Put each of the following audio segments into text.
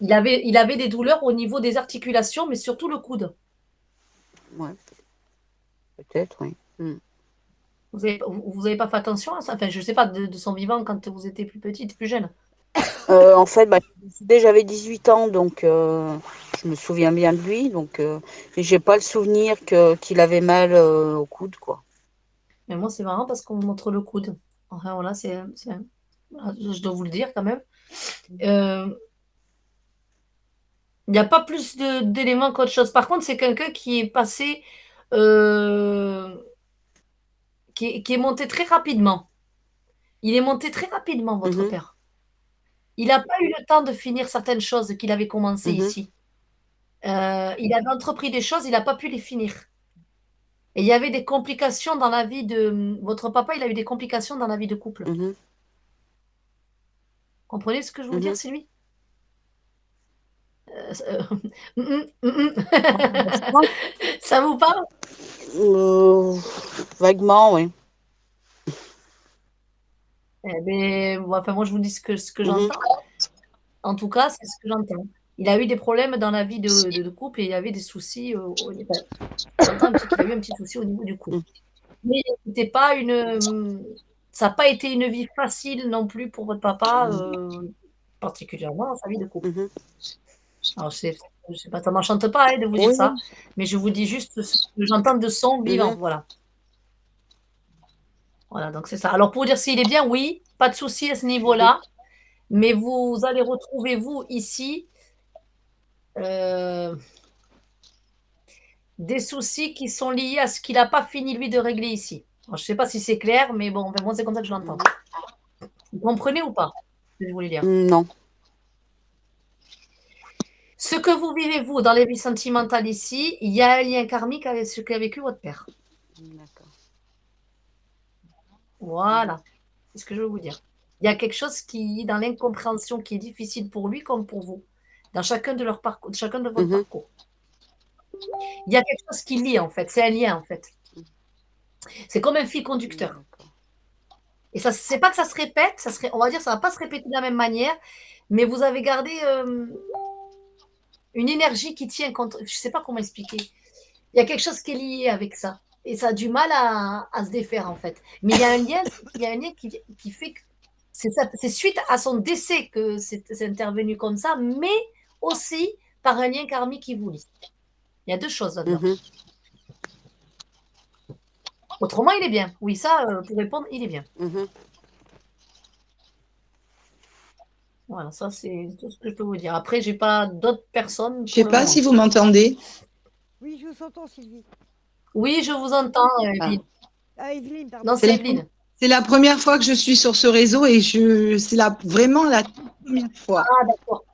Il avait des douleurs au niveau des articulations, mais surtout le coude. Ouais, peut-être, oui. Vous avez pas fait attention à ça? Enfin, je sais pas, de son vivant quand vous étiez plus petite, plus jeune. En fait, bah, j'avais 18 ans, donc je me souviens bien de lui. Donc, et j'ai pas le souvenir qu'il avait mal au coude, quoi. Mais moi, c'est marrant parce qu'on me montre le coude. Enfin, voilà, voilà, je dois vous le dire quand même. Euh, Il n'y a pas plus d'éléments qu'autre chose. Par contre, c'est quelqu'un qui est passé, euh, qui est monté très rapidement. Il est monté très rapidement, votre Mhm, père. Il n'a pas eu le temps de finir certaines choses qu'il avait commencées mhm, ici. Il a entrepris des choses, il n'a pas pu les finir. Et il y avait des complications dans la vie de... Votre papa, il a eu des complications dans la vie de couple. mhm, Comprenez ce que je veux dire, mhm. Sylvie? Mm, mm, mm, Franchement, Ça vous parle? euh, vaguement, oui. Eh ben, enfin, moi, je vous dis ce que Mhm, j'entends. En tout cas, c'est ce que j'entends. Il a eu des problèmes dans la vie de couple et il y avait des soucis. Enfin, j'entends qu'il a eu un petit souci au niveau du couple. mhm, Mais c'était pas ça n'a pas été une vie facile non plus pour votre papa, particulièrement dans sa vie de couple. mhm. Alors, je sais pas, ça m'enchante pas, hein, de vous dire Oui, ça, oui. mais je vous dis juste ce que j'entends de son vivant. Mhm, Voilà. Voilà, donc c'est ça. Alors, pour vous dire s'il est bien, oui, pas de souci à ce mhm, niveau-là, mais vous allez retrouver, vous, ici, euh, des soucis qui sont liés à ce qu'il n'a pas fini, lui, de régler ici. Alors, je ne sais pas si c'est clair, mais bon, enfin, moi, c'est comme ça que je l'entends. mhm. Vous comprenez ou pas ce que je voulais dire? Non. Ce que vous vivez, vous, dans les vies sentimentales ici, il y a un lien karmique avec ce qu'a vécu votre père. D'accord. Mhm, Voilà, c'est ce que je veux vous dire. Il y a quelque chose qui est dans l'incompréhension qui est difficile pour lui comme pour vous, dans chacun de leur parcours, chacun de votre mhm. parcours. Il y a quelque chose qui lie, en fait. C'est un lien, en fait. C'est comme un fil conducteur. D'accord. Et ça, c'est pas que ça se répète, on va dire, ça va pas se répéter de la même manière, mais vous avez gardé une énergie qui tient contre. Je sais pas comment expliquer. Il y a quelque chose qui est lié avec ça. Et ça a du mal à se défaire, en fait. Mais il y a un lien qui fait que c'est suite à son décès que c'est intervenu comme ça, mais aussi par un lien karmique qui vous lie. Il y a deux choses là-dedans. Mhm, Autrement, il est bien. Oui, ça, pour répondre, il est bien. mhm. Voilà, ça, c'est tout ce que je peux vous dire. Après, j'ai pas d'autres personnes Je pour sais le pas si moment. vous m'entendez. Oui, je vous entends, Sylvie. Oui, je vous entends, Ah. Evelyne. Ah, Evelyne, Non, pardon. C'est c'est la, Evelyne. c'est la première fois que je suis sur ce réseau et c'est vraiment la toute première fois. Ah, d'accord.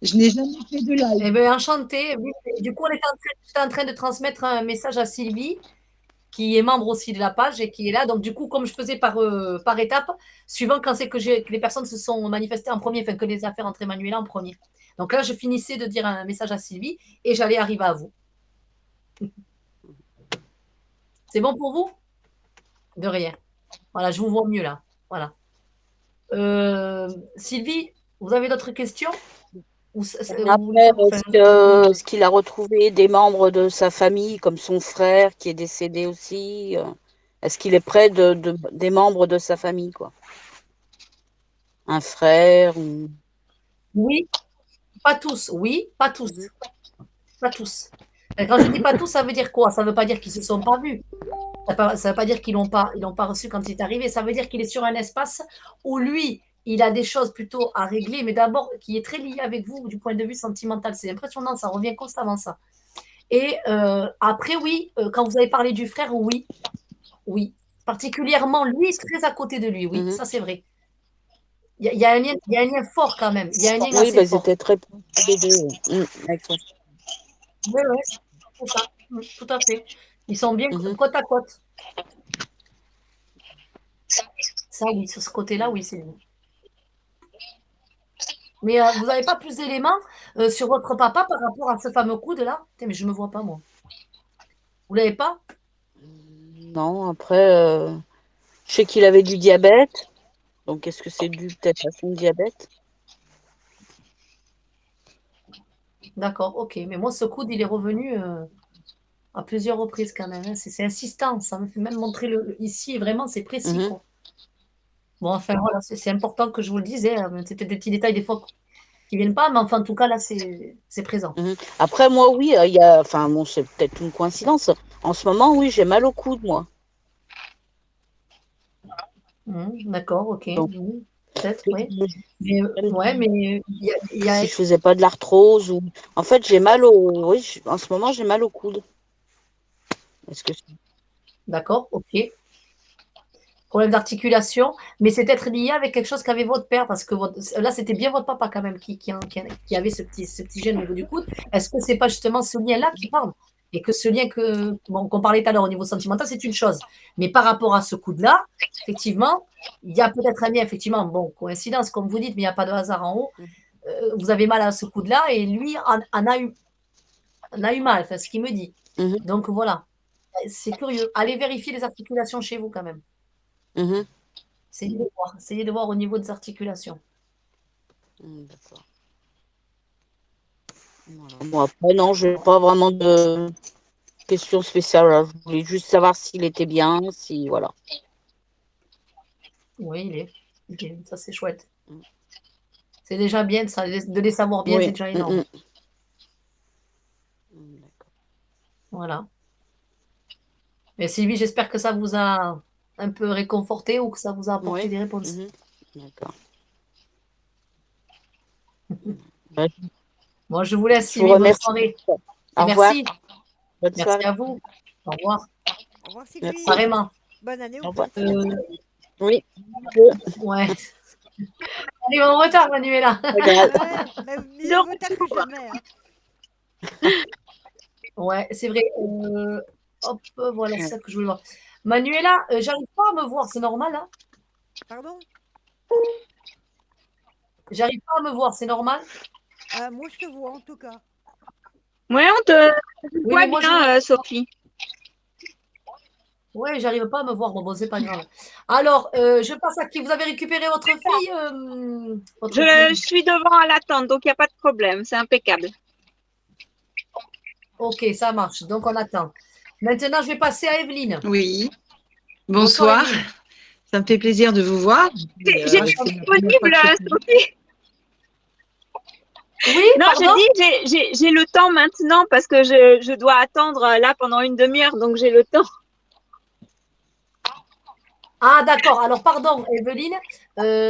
Je n'ai jamais fait de Eh live. bien, enchantée. Oui, du coup, j'étais en train de transmettre un message à Sylvie, qui est membre aussi de la page et qui est là. Donc, du coup, comme je faisais par étapes, suivant quand c'est que les personnes se sont manifestées en premier, enfin, que les affaires entre Emmanuela en premier. Donc là, je finissais de dire un message à Sylvie et j'allais arriver à vous. C'est bon pour vous? De rien. Voilà, je vous vois mieux là. Voilà. Sylvie, vous avez d'autres questions? Ou vous voulez Après, savoir, enfin, est-ce qu'il a retrouvé des membres de sa famille, comme son frère qui est décédé aussi? Est-ce qu'il est près des membres de sa famille, quoi? Un frère ou... oui, pas tous. Oui, pas tous. Mhm, Pas tous. Quand je dis pas tous, ça veut dire quoi? Ça veut pas dire qu'ils se sont pas vus. Ça veut pas dire qu'ils l'ont pas reçu quand il est arrivé. Ça veut dire qu'il est sur un espace où lui, il a des choses plutôt à régler, mais d'abord qui est très lié avec vous du point de vue sentimental. C'est impressionnant, ça revient constamment ça. Et après, oui, quand vous avez parlé du frère, oui, oui. Particulièrement lui, très à côté de lui, oui, mhm. ça c'est vrai. Il y a un lien fort quand même. Il y a un lien Oui, assez bah, ils fort. étaient très proches tous les deux. Avec son- Oui, oui, c'est ça. Tout à fait. Ils sont bien Mhm, côte à côte. Ça, oui, sur ce côté-là, mhm. oui, c'est bien. Mais vous n'avez pas plus d'éléments sur votre papa par rapport à ce fameux coude-là? Putain, mais je ne me vois pas, moi. Vous l'avez pas? Non, après, je sais qu'il avait du diabète. Donc, est-ce que c'est dû peut-être à son diabète? D'accord, ok. Mais moi, ce coude, il est revenu à plusieurs reprises quand même, hein. C'est insistant. Ça me fait même montrer ici. Vraiment, c'est précis, Mhm, quoi. Bon, enfin, voilà, c'est important que je vous le dise, hein. C'était des petits détails des fois qui viennent pas, mais enfin, en tout cas, là, c'est présent. mhm. Après, moi, oui, enfin, bon, c'est peut-être une coïncidence. En ce moment, oui, j'ai mal au coude, moi. D'accord, ok. Donc, Peut-être, oui. je Mais, ouais, mais si je faisais pas de l'arthrose ou, en fait, j'ai mal oui, en ce moment, j'ai mal au coude. Est-ce que d'accord, ok. Problème d'articulation, mais c'est peut-être lié avec quelque chose qu'avait votre père, parce que là, c'était bien votre papa quand même qui avait ce petit gène au niveau du coude. Est-ce que c'est pas justement ce lien-là qui parle? Et que ce lien qu'on parlait tout à l'heure au niveau sentimental, c'est une chose. Mais par rapport à ce coude-là, effectivement, il y a peut-être un lien, effectivement, bon, coïncidence, comme vous dites, mais il n'y a pas de hasard en haut. Vous avez mal à ce coude-là et lui en a eu mal, enfin, ce qu'il me dit. Mhm, Donc voilà, c'est curieux. Allez vérifier les articulations chez vous quand même. mhm. Essayez de voir au niveau des articulations. D'accord. Voilà. Bon, après, non, je n'ai pas vraiment de questions spéciales, là. Je voulais juste savoir s'il était bien, si, voilà. Oui, ça c'est chouette. C'est déjà bien de les savoir bien, c'est Oui. déjà énorme. D'accord. Voilà. Et Sylvie, j'espère que ça vous a un peu réconforté ou que ça vous a apporté Oui. des réponses. Mhm. D'accord. Ouais, Bon, je vous laisse, je vous Sylvie. Bonne remercie. soirée. Et Au revoir. merci. Bonne Merci soirée. à vous. Au revoir. Au revoir Sylvie. Merci. Apparemment. Bonne année Au aux revoir. petites. Oui. Ouais. Allez, en retard, Manuela. Regarde. Ouais, mais mieux vaut tard que jamais, hein. Ouais, c'est vrai. Hop, voilà, c'est ça que je voulais voir. Manuela, j'arrive pas à me voir, c'est normal, hein? Pardon? J'arrive pas à me voir, c'est normal? Moi, je te vois en tout cas. Ouais, on te Oui, voit mais moi, je bien, vous. Sophie. Ouais, j'arrive pas à me voir. Bon, c'est pas grave. Alors, je passe à qui? Vous avez récupéré votre fille, votre fille. Je suis devant à l'attente, donc il n'y a pas de problème. C'est impeccable. Ok, ça marche. Donc, on attend. Maintenant, je vais passer à Evelyne. Oui, Bonsoir, bonsoir. Evelyne. Ça me fait plaisir de vous voir. J'ai Enchantée. C'est la première fois disponible, que je fais. Sophie. Oui, Non, je pardon? dis, j'ai le temps maintenant parce que je dois attendre là pendant une demi-heure, donc j'ai le temps. Ah, d'accord. Alors, pardon, Evelyne.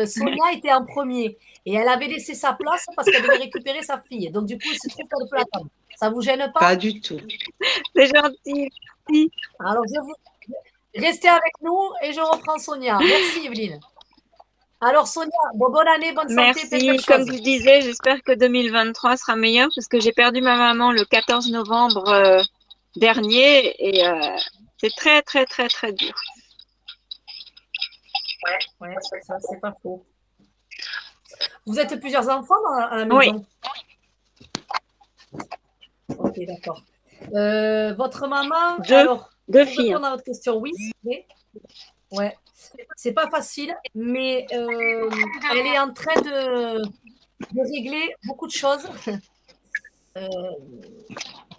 Sonia était en premier et elle avait laissé sa place parce qu'elle devait récupérer sa fille. Donc, du coup, il se trouve qu'elle peut l'attendre. Ça vous gêne pas? Pas du tout. C'est gentil. Merci. Alors, restez avec nous et je reprends Sonia. Merci, Evelyne. Alors, Sonia, bonne année, bonne santé, plein de belles Merci. Comme choses. je disais, j'espère que 2023 sera meilleur parce que j'ai perdu ma maman le 14 novembre dernier et c'est très, très, très, très dur. Ouais, ça, c'est pas faux. Vous êtes plusieurs enfants à la Oui, maison? Ok, d'accord. Votre maman, deux, alors, deux pour filles. répondre à votre question, oui, ouais, c'est pas facile, mais elle est en train de régler beaucoup de choses euh,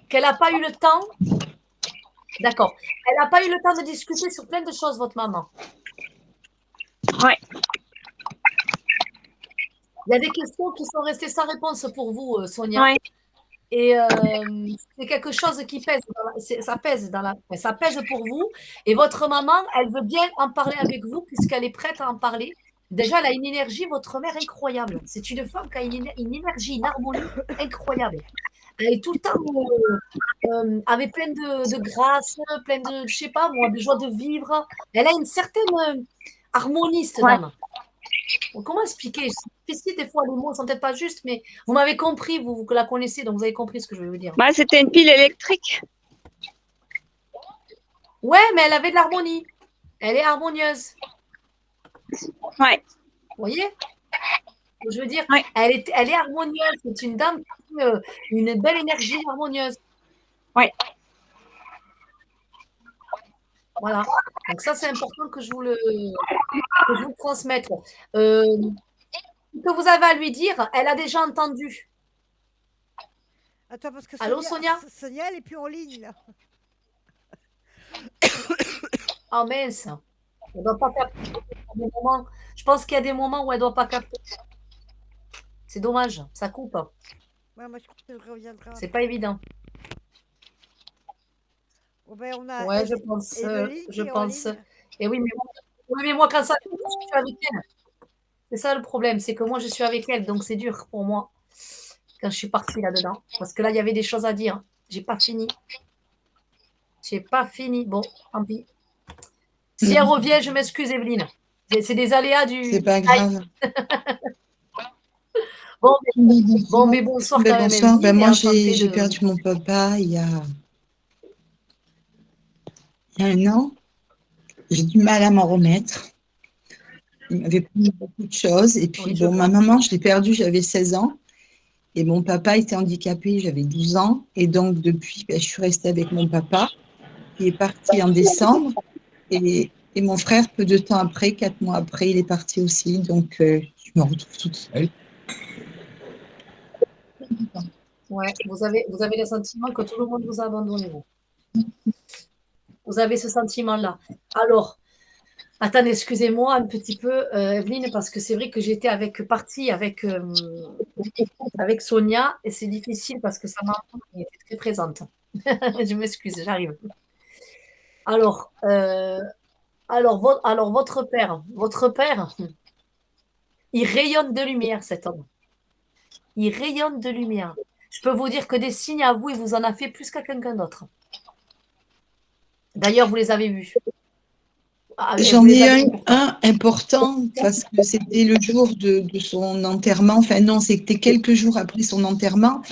qu'elle n'a pas eu le temps. D'accord. Elle n'a pas eu le temps de discuter sur plein de choses, votre maman. Ouais. Il y a des questions qui sont restées sans réponse pour vous, Sonia. Ouais. Et c'est quelque chose qui pèse, ça pèse ça pèse pour vous. Et votre maman, elle veut bien en parler avec vous puisqu'elle est prête à en parler. Déjà, elle a une énergie, votre mère, incroyable. C'est une femme qui a une énergie, une harmonie incroyable. Elle est tout le temps avec plein de grâce, plein de, je sais pas moi, de joie de vivre. Elle a une certaine harmonie, cette Ouais. dame. Bon, comment expliquer? C'est difficile, des fois, les mots ne sont peut-être pas justes, mais vous m'avez compris, vous que la connaissez, donc vous avez compris ce que je veux vous dire. Bah, c'était une pile électrique. Ouais, mais elle avait de l'harmonie. Elle est harmonieuse. Ouais. Vous voyez? Je veux dire, Ouais. elle est harmonieuse. C'est une dame qui a une belle énergie harmonieuse. Ouais. Voilà. Donc ça, c'est important que je vous le transmette. Ce que vous avez à lui dire, elle a déjà entendu. Attends, parce que Allô, Sonia? Sonia, elle est plus en ligne, là. Ah mince, elle doit pas capter. Il y a des moments- Je pense qu'il y a des moments où elle doit pas capter. C'est dommage, ça coupe. Ouais, moi, je crois qu'elle reviendra C'est pas après. évident. Bon, ben, on a Ouais, je pense, Evelyne je qui est en pense. ligne. Et oui, mais moi, quand ça, je suis avec elle. C'est ça le problème, c'est que moi, je suis avec elle, donc c'est dur pour moi quand je suis partie là-dedans. Parce que là, il y avait des choses à dire. J'ai pas fini. J'ai pas fini. Bon, tant pis. Si elle revient, je m'excuse, Evelyne. C'est des aléas C'est du. pas grave. Bon, bon, Bonsoir. mais bonsoir Ben, quand même, bonsoir. Ben, Evelyne, et moi, enchantée j'ai de. perdu mon papa il y a 1 an. J'ai du mal à m'en remettre. Il m'avait promis beaucoup de choses. Et puis, Oui, je bon, ma vois. maman, je l'ai perdue, j'avais 16 ans. Et mon papa était handicapé, j'avais 12 ans. Et donc, depuis, ben, je suis restée avec mon papa. Il est parti en décembre. Et mon frère, peu de temps après, 4 mois après, il est parti aussi. Donc, je me retrouve toute seule. Ouais, vous avez le sentiment que tout le monde vous a abandonné, vous. Vous avez ce sentiment-là. Alors, attendez, excusez-moi un petit peu, Evelyne, parce que c'est vrai que j'étais partie avec Sonia et c'est difficile parce que sa maman était très présente. Je m'excuse, j'arrive. Alors, alors votre père, il rayonne de lumière, cet homme. Il rayonne de lumière. Je peux vous dire que des signes à vous, il vous en a fait plus qu'à quelqu'un d'autre. D'ailleurs, vous les avez vus. Ah, et vous J'en les ai avez vus pourtant. un important parce que c'était le jour de son enterrement. Enfin, non, c'était quelques jours après son enterrement.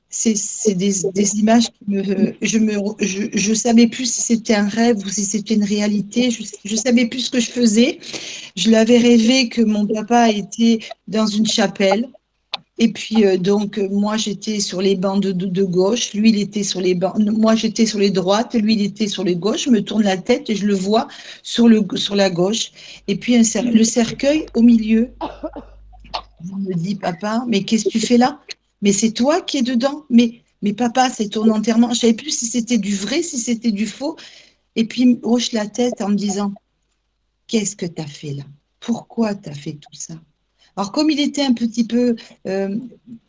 C'est des images qui je savais plus si c'était un rêve ou si c'était une réalité. Je savais plus ce que je faisais. Je l'avais rêvé que mon papa était dans une chapelle. Et puis, donc, moi, j'étais sur les bancs de gauche. Lui, il était sur les bancs. Moi, j'étais sur les droites. Lui, il était sur les gauches. Je me tourne la tête et je le vois sur la gauche. Et puis, le cercueil au milieu. Je me dis, papa, mais qu'est-ce que tu fais là? Mais c'est toi qui es dedans. Mais papa, c'est ton enterrement. Je ne savais plus si c'était du vrai, si c'était du faux. Et puis, il me hoche la tête en me disant, qu'est-ce que tu as fait là? Pourquoi tu as fait tout ça? Alors, comme il était un petit peu, euh,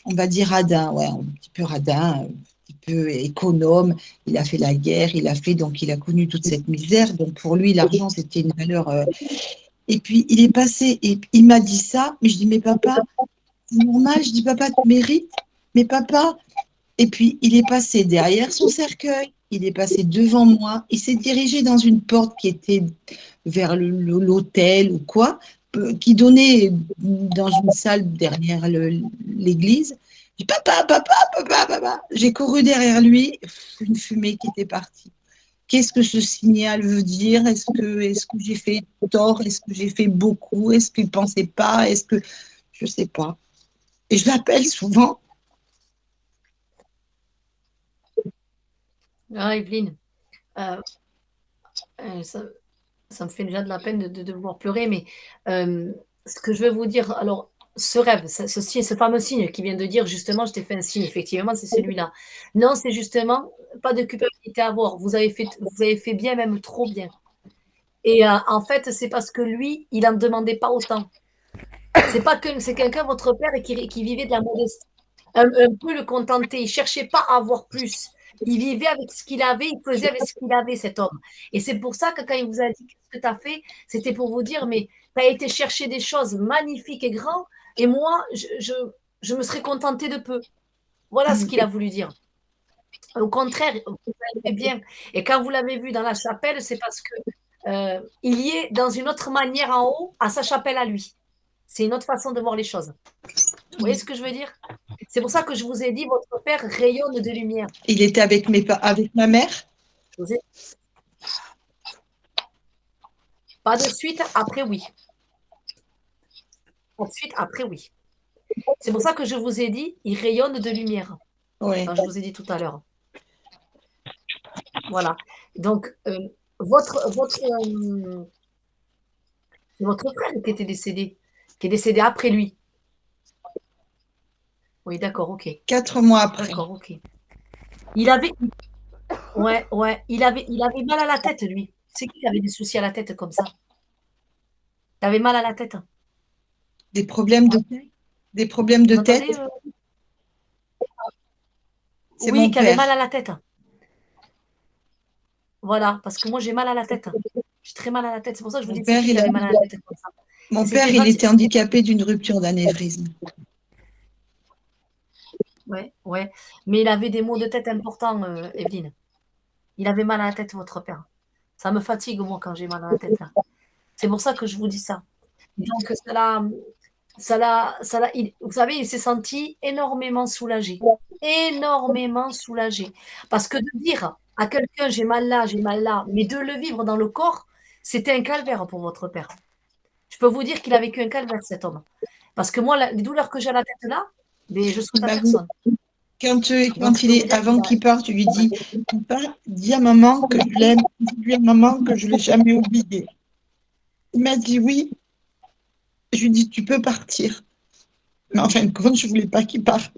on va dire radin, ouais, un petit peu radin, un petit peu économe, il a fait la guerre, donc il a connu toute cette misère. Donc, pour lui, l'argent, c'était une valeur. Et puis, il est passé, et il m'a dit ça, mais je dis, mais papa, c'est normal. Je dis, papa, tu mérites. Mais papa, et puis, il est passé derrière son cercueil, il est passé devant moi, il s'est dirigé dans une porte qui était vers l'hôtel ou quoi, qui donnait dans une salle derrière l'église. Je dis, papa, papa, papa, papa. J'ai couru derrière lui, une fumée qui était partie. Qu'est-ce que ce signal veut dire? Est-ce que j'ai fait tort? Est-ce que j'ai fait beaucoup? Est-ce qu'il ne pensait pas? Est-ce que... Je ne sais pas. Et je l'appelle souvent. Ah, Evelyne, euh, ça, ça me fait déjà de la peine de voir pleurer, mais ce que je vais vous dire, alors, ce rêve, ce fameux signe qui vient de dire, justement, je t'ai fait un signe, effectivement, c'est celui-là. Non, c'est justement, pas de culpabilité à avoir. Vous avez fait bien, même trop bien. Et en fait, c'est parce que lui, il n'en demandait pas autant. C'est pas que c'est quelqu'un, votre père, qui vivait de la modestie. Un peu le contenter. Il cherchait pas à avoir plus. Il vivait avec ce qu'il avait, il faisait avec ce qu'il avait, cet homme. Et c'est pour ça que quand il vous a dit qu'est-ce que tu as fait, c'était pour vous dire, mais tu as été chercher des choses magnifiques et grandes, et moi, je me serais contentée de peu. Voilà ce qu'il a voulu dire. Au contraire, vous l'avez bien. Et quand vous l'avez vu dans la chapelle, c'est parce que il y est dans une autre manière en haut à sa chapelle à lui. C'est une autre façon de voir les choses. Vous voyez ce que je veux dire? C'est pour ça que je vous ai dit, votre père rayonne de lumière. Il était avec, avec ma mère. Je vous ai... Pas de suite, après oui. Pas de suite, après oui. C'est pour ça que je vous ai dit, il rayonne de lumière. Oui. Quand je vous ai dit tout à l'heure. Voilà. Donc, votre frère qui était décédé, qui est décédé après lui. Oui, d'accord, ok. 4 mois après. D'accord, ok. Il avait, ouais, il avait mal à la tête, lui. C'est qui avait des soucis à la tête comme ça? Il avait mal à la tête. Des problèmes de tête? Des problèmes Vous de tête? m'entendez? C'est Oui, mon qui avait mal père. à la tête. Voilà, parce que moi j'ai mal à la tête. J'ai très mal à la tête. C'est pour ça que je vous Mon dis, c'est père, qui avait mal à la tête comme ça? mon père, C'était il était 20. handicapé d'une rupture d'anévrisme. Ouais, ouais. Mais il avait des maux de tête importants, Evelyne. Il avait mal à la tête, votre père. Ça me fatigue, moi, quand j'ai mal à la tête, là. C'est pour ça que je vous dis ça. Donc, vous savez, il s'est senti énormément soulagé. Énormément soulagé. Parce que de dire à quelqu'un, j'ai mal là, mais de le vivre dans le corps, c'était un calvaire pour votre père. Je peux vous dire qu'il a vécu un calvaire, cet homme. Parce que moi, les douleurs que j'ai à la tête là, mais je souhaite à personne. Donc, je peux vous dire Avant qu'il parte, tu lui dis, papa, dis à maman que je l'aime, dis à maman que je ne l'ai jamais oublié. Il m'a dit oui. Je lui dis, tu peux partir. Mais en fin de compte, je ne voulais pas qu'il parte.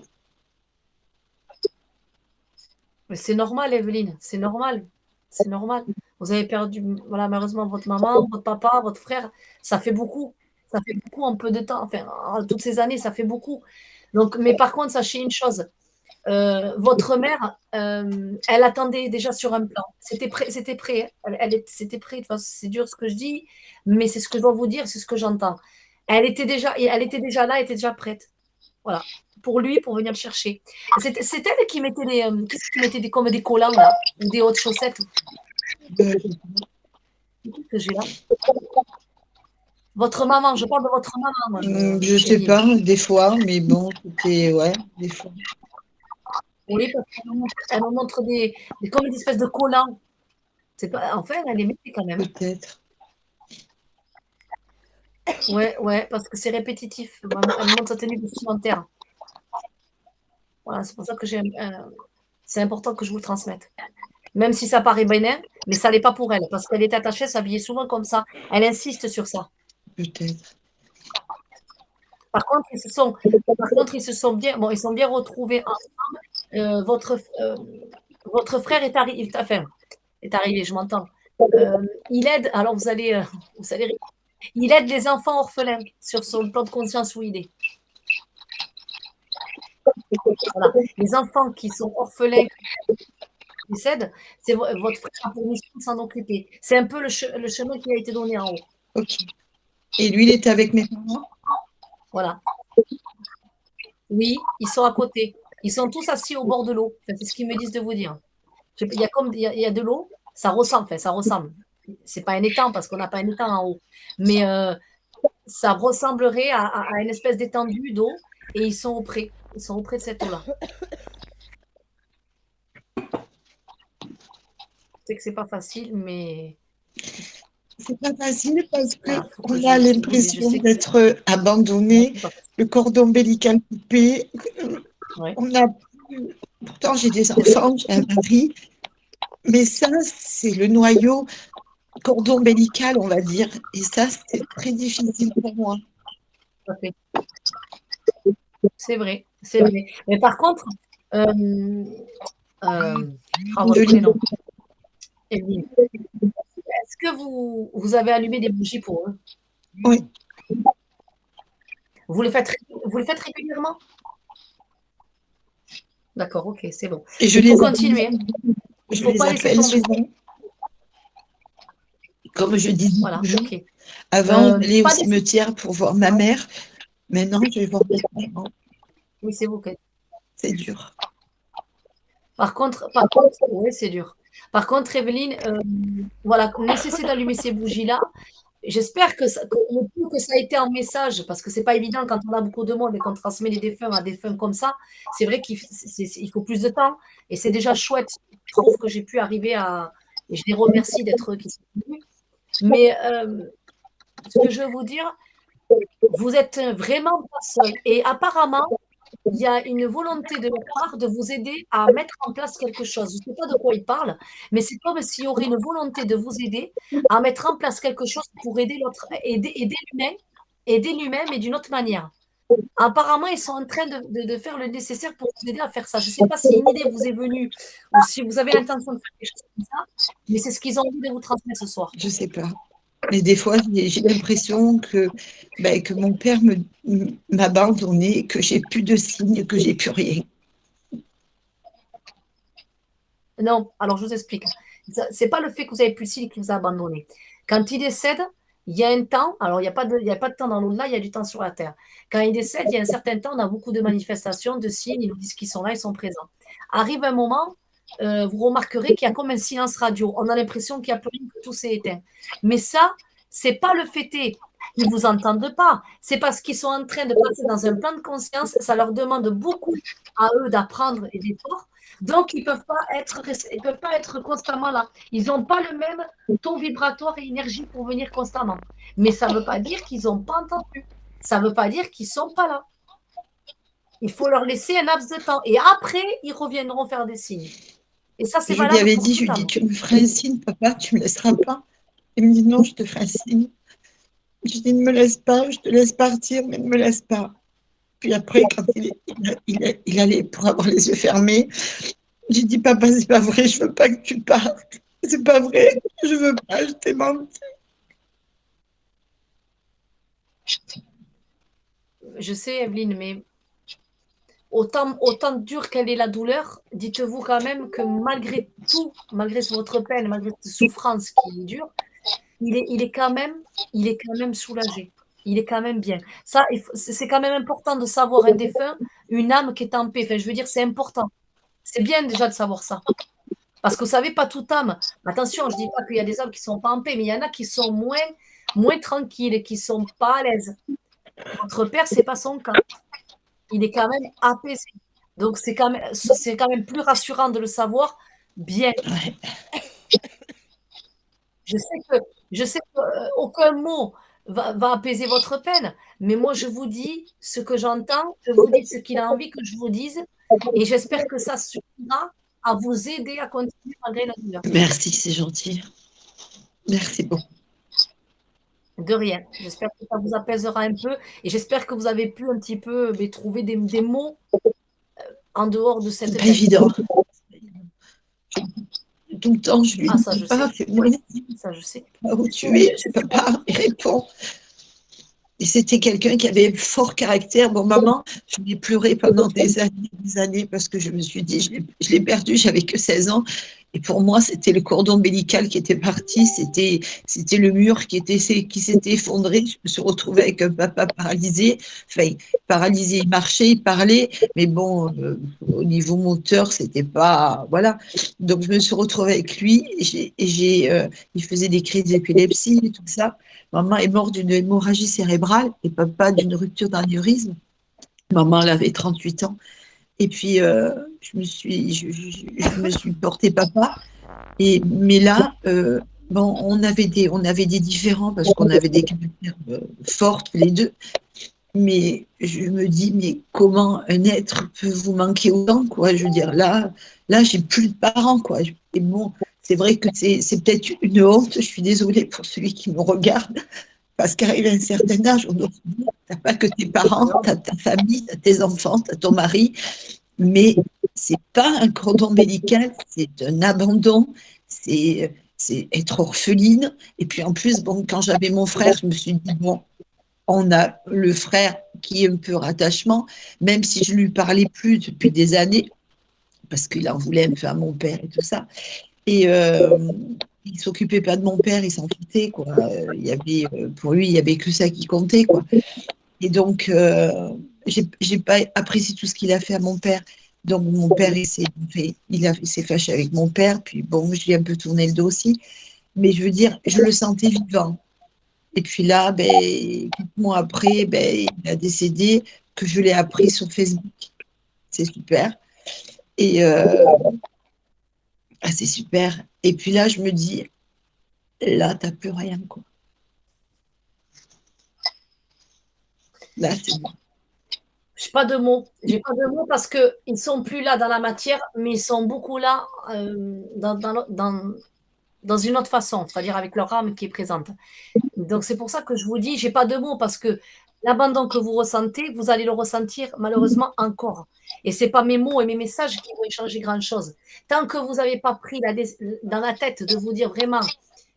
Mais c'est normal, Evelyne, c'est normal. C'est normal. Vous avez perdu, voilà, malheureusement, votre maman, votre papa, votre frère. Ça fait beaucoup. Ça fait beaucoup en peu de temps. Enfin, en toutes ces années, ça fait beaucoup. Donc, mais par contre, sachez une chose. Votre mère, elle attendait déjà sur un plan. C'était prêt, c'était prêt. C'était prêt. Enfin, c'est dur ce que je dis, mais c'est ce que je dois vous dire, c'est ce que j'entends. Elle était déjà là, elle était déjà prête. Voilà. Pour lui, pour venir le chercher. C'est elle qui mettait qu'est-ce qui mettait comme des collants là, ou des hautes chaussettes Euh, que j'ai là. Votre maman, je parle de votre maman, moi, je ne sais Evelyne. pas, des fois, mais bon, c'était, ouais, des fois. Oui, parce qu'elle me montre comme des espèces de collants. C'est pas, enfin, elle les mettait quand même. Peut-être. Ouais, parce que c'est répétitif. Elle me montre sa tenue vestimentaire. Voilà, c'est pour ça que c'est important que je vous le transmette. Même si ça paraît bénin, mais ça l'est pas pour elle, parce qu'elle est attachée, s'habiller souvent comme ça. Elle insiste sur ça. Peut-être. Par contre, ils se sont bien, bon, ils sont bien retrouvés ensemble. Votre frère est arrivé, enfin, est arrivé, je m'entends. Il aide, alors vous allez rire. Il aide les enfants orphelins sur son plan de conscience où il est. Voilà. Les enfants qui sont orphelins, qui décèdent, c'est votre frère a pour mission de s'en occuper. C'est un peu le chemin qui a été donné en haut. Ok. Et lui, il était avec mes parents? Voilà. Oui, ils sont à côté. Ils sont tous assis au bord de l'eau. Enfin, c'est ce qu'ils me disent de vous dire. Il y a de l'eau, ça ressemble, enfin, ça ressemble. C'est pas un étang parce qu'on n'a pas un étang en haut, mais ça ressemblerait à une espèce d'étendue d'eau et ils sont auprès. Ils sont auprès de cette eau-là. Je sais que c'est pas facile, mais C'est pas facile parce voilà, faut que qu'on a je l'impression sais que d'être abandonné, c'est pas facile. le cordon ombilical coupé. Ouais. On a, pourtant, j'ai des enfants, j'ai un mari, mais ça, c'est le noyau cordon ombilical, on va dire. Et ça, c'est très difficile pour moi. Tout à fait. C'est vrai, c'est vrai. Mais par contre, euh, votre prénom, Evelyne, est-ce que vous avez allumé des bougies pour eux? Oui, Vous le faites régulièrement? D'accord, ok, c'est bon. et Il faut continuer. Il ne faut pas laisser tomber. souvent. Comme je disais, Voilà, ok. avant, j'allais au Pas des... cimetière pour voir ma mère. Maintenant, je vais voir mes parents. Oui, c'est vous. C'est dur. Par contre, oui, c'est dur. Par contre, Evelyne, voilà, ne cessez d'allumer ces bougies-là. J'espère que ça a été un message, parce que c'est pas évident quand on a beaucoup de monde et qu'on transmet les défunts à des défunts comme ça. C'est vrai qu'il faut plus de temps, et c'est déjà chouette. Je trouve que j'ai pu arriver à, et je les remercie d'être eux qui sont venus. Mais ce que je veux vous dire, vous êtes vraiment pas seul. Et apparemment, il y a une volonté de leur part de vous aider à mettre en place quelque chose. Je ne sais pas de quoi ils parlent, mais c'est comme s'il y aurait une volonté de vous aider à mettre en place quelque chose pour aider l'autre, aider l'humain, mais d'une autre manière. Apparemment, ils sont en train de faire le nécessaire pour vous aider à faire ça. Je ne sais pas si une idée vous est venue ou si vous avez l'intention de faire quelque chose comme ça, mais c'est ce qu'ils ont envie de vous transmettre ce soir. Je sais pas. Mais des fois, j'ai l'impression que mon père m'a abandonnée, que j'ai plus de signes, que j'ai plus rien. Non, alors je vous explique. Ce n'est pas le fait que vous avez plus de signes qui vous a abandonné. Quand il décède, il y a un temps, alors il n'y a pas de temps dans l'au-delà, il y a du temps sur la Terre. Quand il décède, il y a un certain temps, on a beaucoup de manifestations, de signes, ils nous disent qu'ils sont là, ils sont présents. Arrive un moment, vous remarquerez qu'il y a comme un silence radio. On a l'impression qu'il n'y a plus rien, que tout s'est éteint. Mais ça, c'est pas le fait qu'ils ne vous entendent pas. C'est parce qu'ils sont en train de passer dans un plan de conscience. Ça leur demande beaucoup à eux d'apprendre et d'efforts. Donc, ils ne peuvent pas être constamment là. Ils n'ont pas le même taux vibratoire et énergie pour venir constamment. Mais ça ne veut pas dire qu'ils n'ont pas entendu. Ça ne veut pas dire qu'ils ne sont pas là. Il faut leur laisser un laps de temps. Et après, ils reviendront faire des signes. Et ça, c'est Je lui valable avais pour dit, tout je lui âme. dis, tu me feras un signe, papa, tu ne me laisseras pas. Il me dit, non, je te ferai un signe. Je dis, ne me laisse pas, je te laisse partir, mais ne me laisse pas. Puis après, quand il allait pour avoir les yeux fermés, j'ai dit, papa, c'est pas vrai, je veux pas que tu partes. C'est pas vrai, je veux pas, je t'ai menti. Je sais, Evelyne, mais autant dure qu'elle est la douleur, dites-vous quand même que malgré tout, malgré votre peine, malgré cette souffrance qui est dure, il est quand même soulagé. Il est quand même bien. Ça, c'est quand même important de savoir un défunt, une âme qui est en paix. Enfin, je veux dire, c'est important. C'est bien déjà de savoir ça. Parce que vous savez, pas toute âme. Attention, je ne dis pas qu'il y a des âmes qui ne sont pas en paix, mais il y en a qui sont moins tranquilles et qui ne sont pas à l'aise. Votre père, ce n'est pas son cas. Il est quand même apaisé. Donc, c'est quand même plus rassurant de le savoir bien. Ouais. Je sais qu'aucun mot va apaiser votre peine, mais moi, je vous dis ce que j'entends, je vous dis ce qu'il a envie que je vous dise, et j'espère que ça suffira à vous aider à continuer malgré la douleur. Merci, c'est gentil. Merci beaucoup. De rien. J'espère que ça vous apaisera un peu, et j'espère que vous avez pu un petit peu trouver des mots en dehors de cette C'est pas peine. évident. Tout le temps, je lui Ah, ça, dis je pas, sais. fais-moi Ça, je sais. où tu es, je peux pas. Il répond. Et c'était quelqu'un qui avait un fort caractère. Bon, maman, je l'ai pleuré pendant des années, parce que je me suis dit, je l'ai perdu, j'avais que 16 ans. Et pour moi, c'était le cordon ombilical qui était parti, c'était le mur qui s'était effondré. Je me suis retrouvée avec un papa paralysé. Enfin, paralysé, il marchait, il parlait, mais bon, au niveau moteur, c'était pas. Voilà. Donc, je me suis retrouvée avec lui, il faisait des crises d'épilepsie et tout ça. Maman est morte d'une hémorragie cérébrale et papa d'une rupture d'anévrisme. Maman, elle avait 38 ans. Et puis, je me suis portée papa. Mais là, bon, on avait des différends parce qu'on avait des caractères forts tous les deux. Mais je me dis, mais comment un être peut vous manquer autant, quoi? Je veux dire, là, j'ai plus de parents, quoi. Et bon, c'est vrai que c'est peut-être une honte. Je suis désolée pour celui qui me regarde. Parce qu'arrivé à un certain âge, on doit se dire, t'as pas que tes parents, t'as ta famille, t'as tes enfants, t'as ton mari, mais c'est pas un cordon ombilical, c'est un abandon, c'est être orpheline. Et puis en plus, bon, quand j'avais mon frère, je me suis dit, bon, on a le frère qui est un peu rattachement, même si je lui parlais plus depuis des années, parce qu'il en voulait un peu à mon père et tout ça. Et il s'occupait pas de mon père, il s'en foutait, quoi. Pour lui, il y avait que ça qui comptait, quoi. Et donc, j'ai pas apprécié tout ce qu'il a fait à mon père. Donc, mon père, il s'est fâché avec mon père, puis bon, je lui ai un peu tourné le dos aussi. Mais je veux dire, je le sentais vivant. Et puis là, ben, quelques mois après, ben, il a décédé, que je l'ai appris sur Facebook. C'est super. Et c'est super. Et puis là, je me dis, là, t'as plus rien, quoi. Là, c'est bon. J'ai pas de mots. J'ai pas de mots parce qu'ils ne sont plus là dans la matière, mais ils sont beaucoup là dans une autre façon, c'est-à-dire avec leur âme qui est présente. Donc c'est pour ça que je vous dis, j'ai pas de mots parce que l'abandon que vous ressentez, vous allez le ressentir malheureusement encore. Et ce n'est pas mes mots et mes messages qui vont changer grand-chose. Tant que vous n'avez pas pris dans la tête de vous dire vraiment,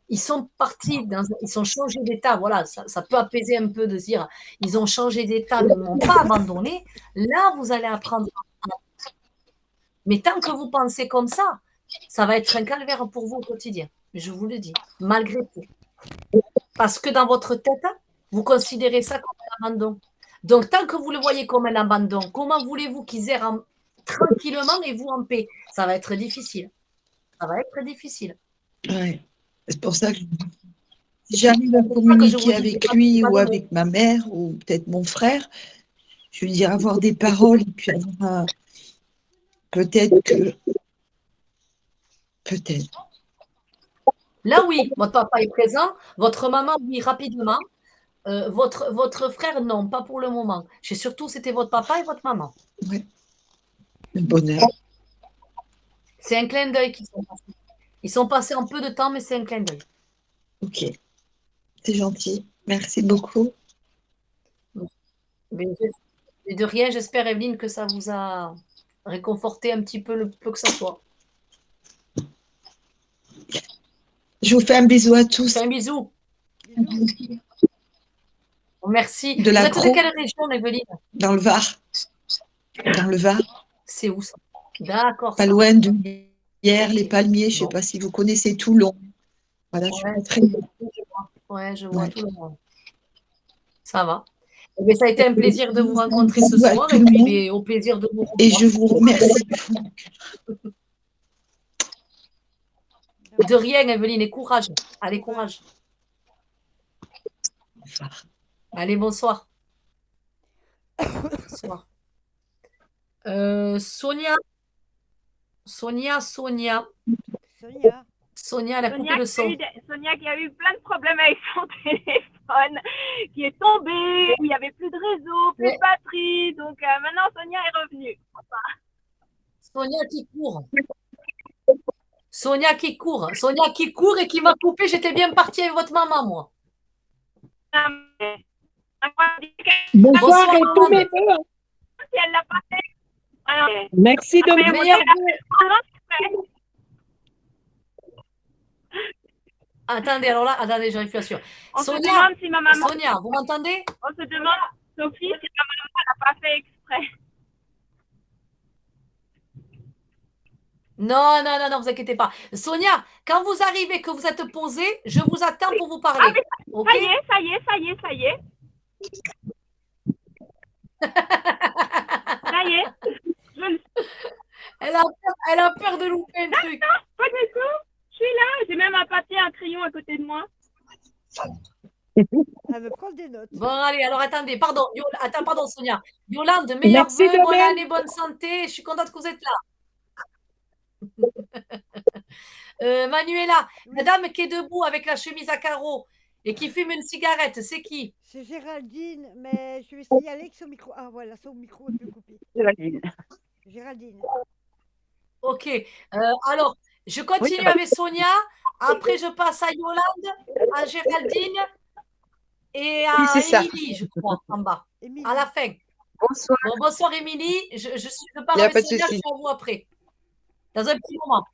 ils sont partis, ils ont changé d'état, voilà, ça peut apaiser un peu de dire, ils ont changé d'état, ne m'ont pas abandonné, là, vous allez apprendre. Mais tant que vous pensez comme ça va être un calvaire pour vous au quotidien. Je vous le dis, malgré tout. Parce que dans votre tête, vous considérez ça comme un abandon. Donc, tant que vous le voyez comme un abandon, comment voulez-vous qu'ils errent tranquillement et vous en paix? Ça va être difficile. Ça va être difficile. Ouais. C'est pour ça que si j'arrive à je vous communiquer dis, avec lui ou avec ma mère ou peut-être mon frère, je veux dire avoir des paroles et puis avoir peut-être que... Peut-être. Là, oui, votre papa est présent. Votre maman, oui, rapidement. Votre frère, non, pas pour le moment. Surtout, c'était votre papa et votre maman. Ouais. Le bonheur. C'est un clin d'œil qu'ils sont passés. Ils sont passés en peu de temps, mais c'est un clin d'œil. Ok. C'est gentil. Merci beaucoup. Mais de rien, j'espère, Evelyne, que ça vous a réconforté un petit peu le peu que ça soit. Je vous fais un bisou à Je vous tous. fais un bisou. Merci. De Vous la êtes de quelle région, Evelyne? Dans le Var. Dans le Var. C'est où ça? D'accord. Pas loin de hier, les Palmiers. Je ne sais Bon. pas si vous connaissez Toulon. Voilà, je suis pas très loin. Ouais, je vois Ouais. tout le monde. Ça va. Eh bien, ça a été un plaisir de vous rencontrer ce Bisous à soir tout et le puis monde. au plaisir de vous revoir. Et je vous remercie. De rien, Evelyne, et courage. Allez, courage. Allez, bonsoir. Bonsoir. Sonia. Sonia, elle a coupé le son. Sonia qui a eu plein de problèmes avec son téléphone, qui est tombée, où il n'y avait plus de réseau, plus de batterie. Donc maintenant, Sonia est revenue. Sonia qui court. Sonia qui court et qui m'a coupé. J'étais bien partie avec votre maman, moi. Bonsoir et tous mes voeux. Si elle l'a pas fait. Merci de me Meilleur vœu. Attendez, alors là, attendez, j'arrive plus à suivre. Sonia, si ma maman... Sonia, vous m'entendez? On se demande, Sophie, si ma maman n'a pas fait exprès. Non, non, non, non, vous inquiétez pas. Sonia, quand vous arrivez, que vous êtes posée, je vous attends pour vous parler. Ah, ok? ça y est. Ça y est. Elle a peur de louper un truc. Non, pas du tout. Je suis là. J'ai même un papier, un crayon à côté de moi. Elle me prend des notes. Bon, allez, alors attendez, pardon. Pardon, Sonia. Yolande, meilleurs vœux, bonne année, bonne santé. Je suis contente que vous êtes là. Manuela, la dame qui est debout avec la chemise à carreaux et qui fume une cigarette, c'est qui? C'est Géraldine, mais je vais signaler que son micro... Ah voilà, son micro est plus coupé. Géraldine. Ok. Alors, je continue avec Sonia. Après, je passe à Yolande, à Géraldine et à Émilie, je crois, en bas, à la fin. Bonsoir. Bon, bonsoir, Émilie. Je pars avec Sonia, je suis à vous après. Dans un petit moment.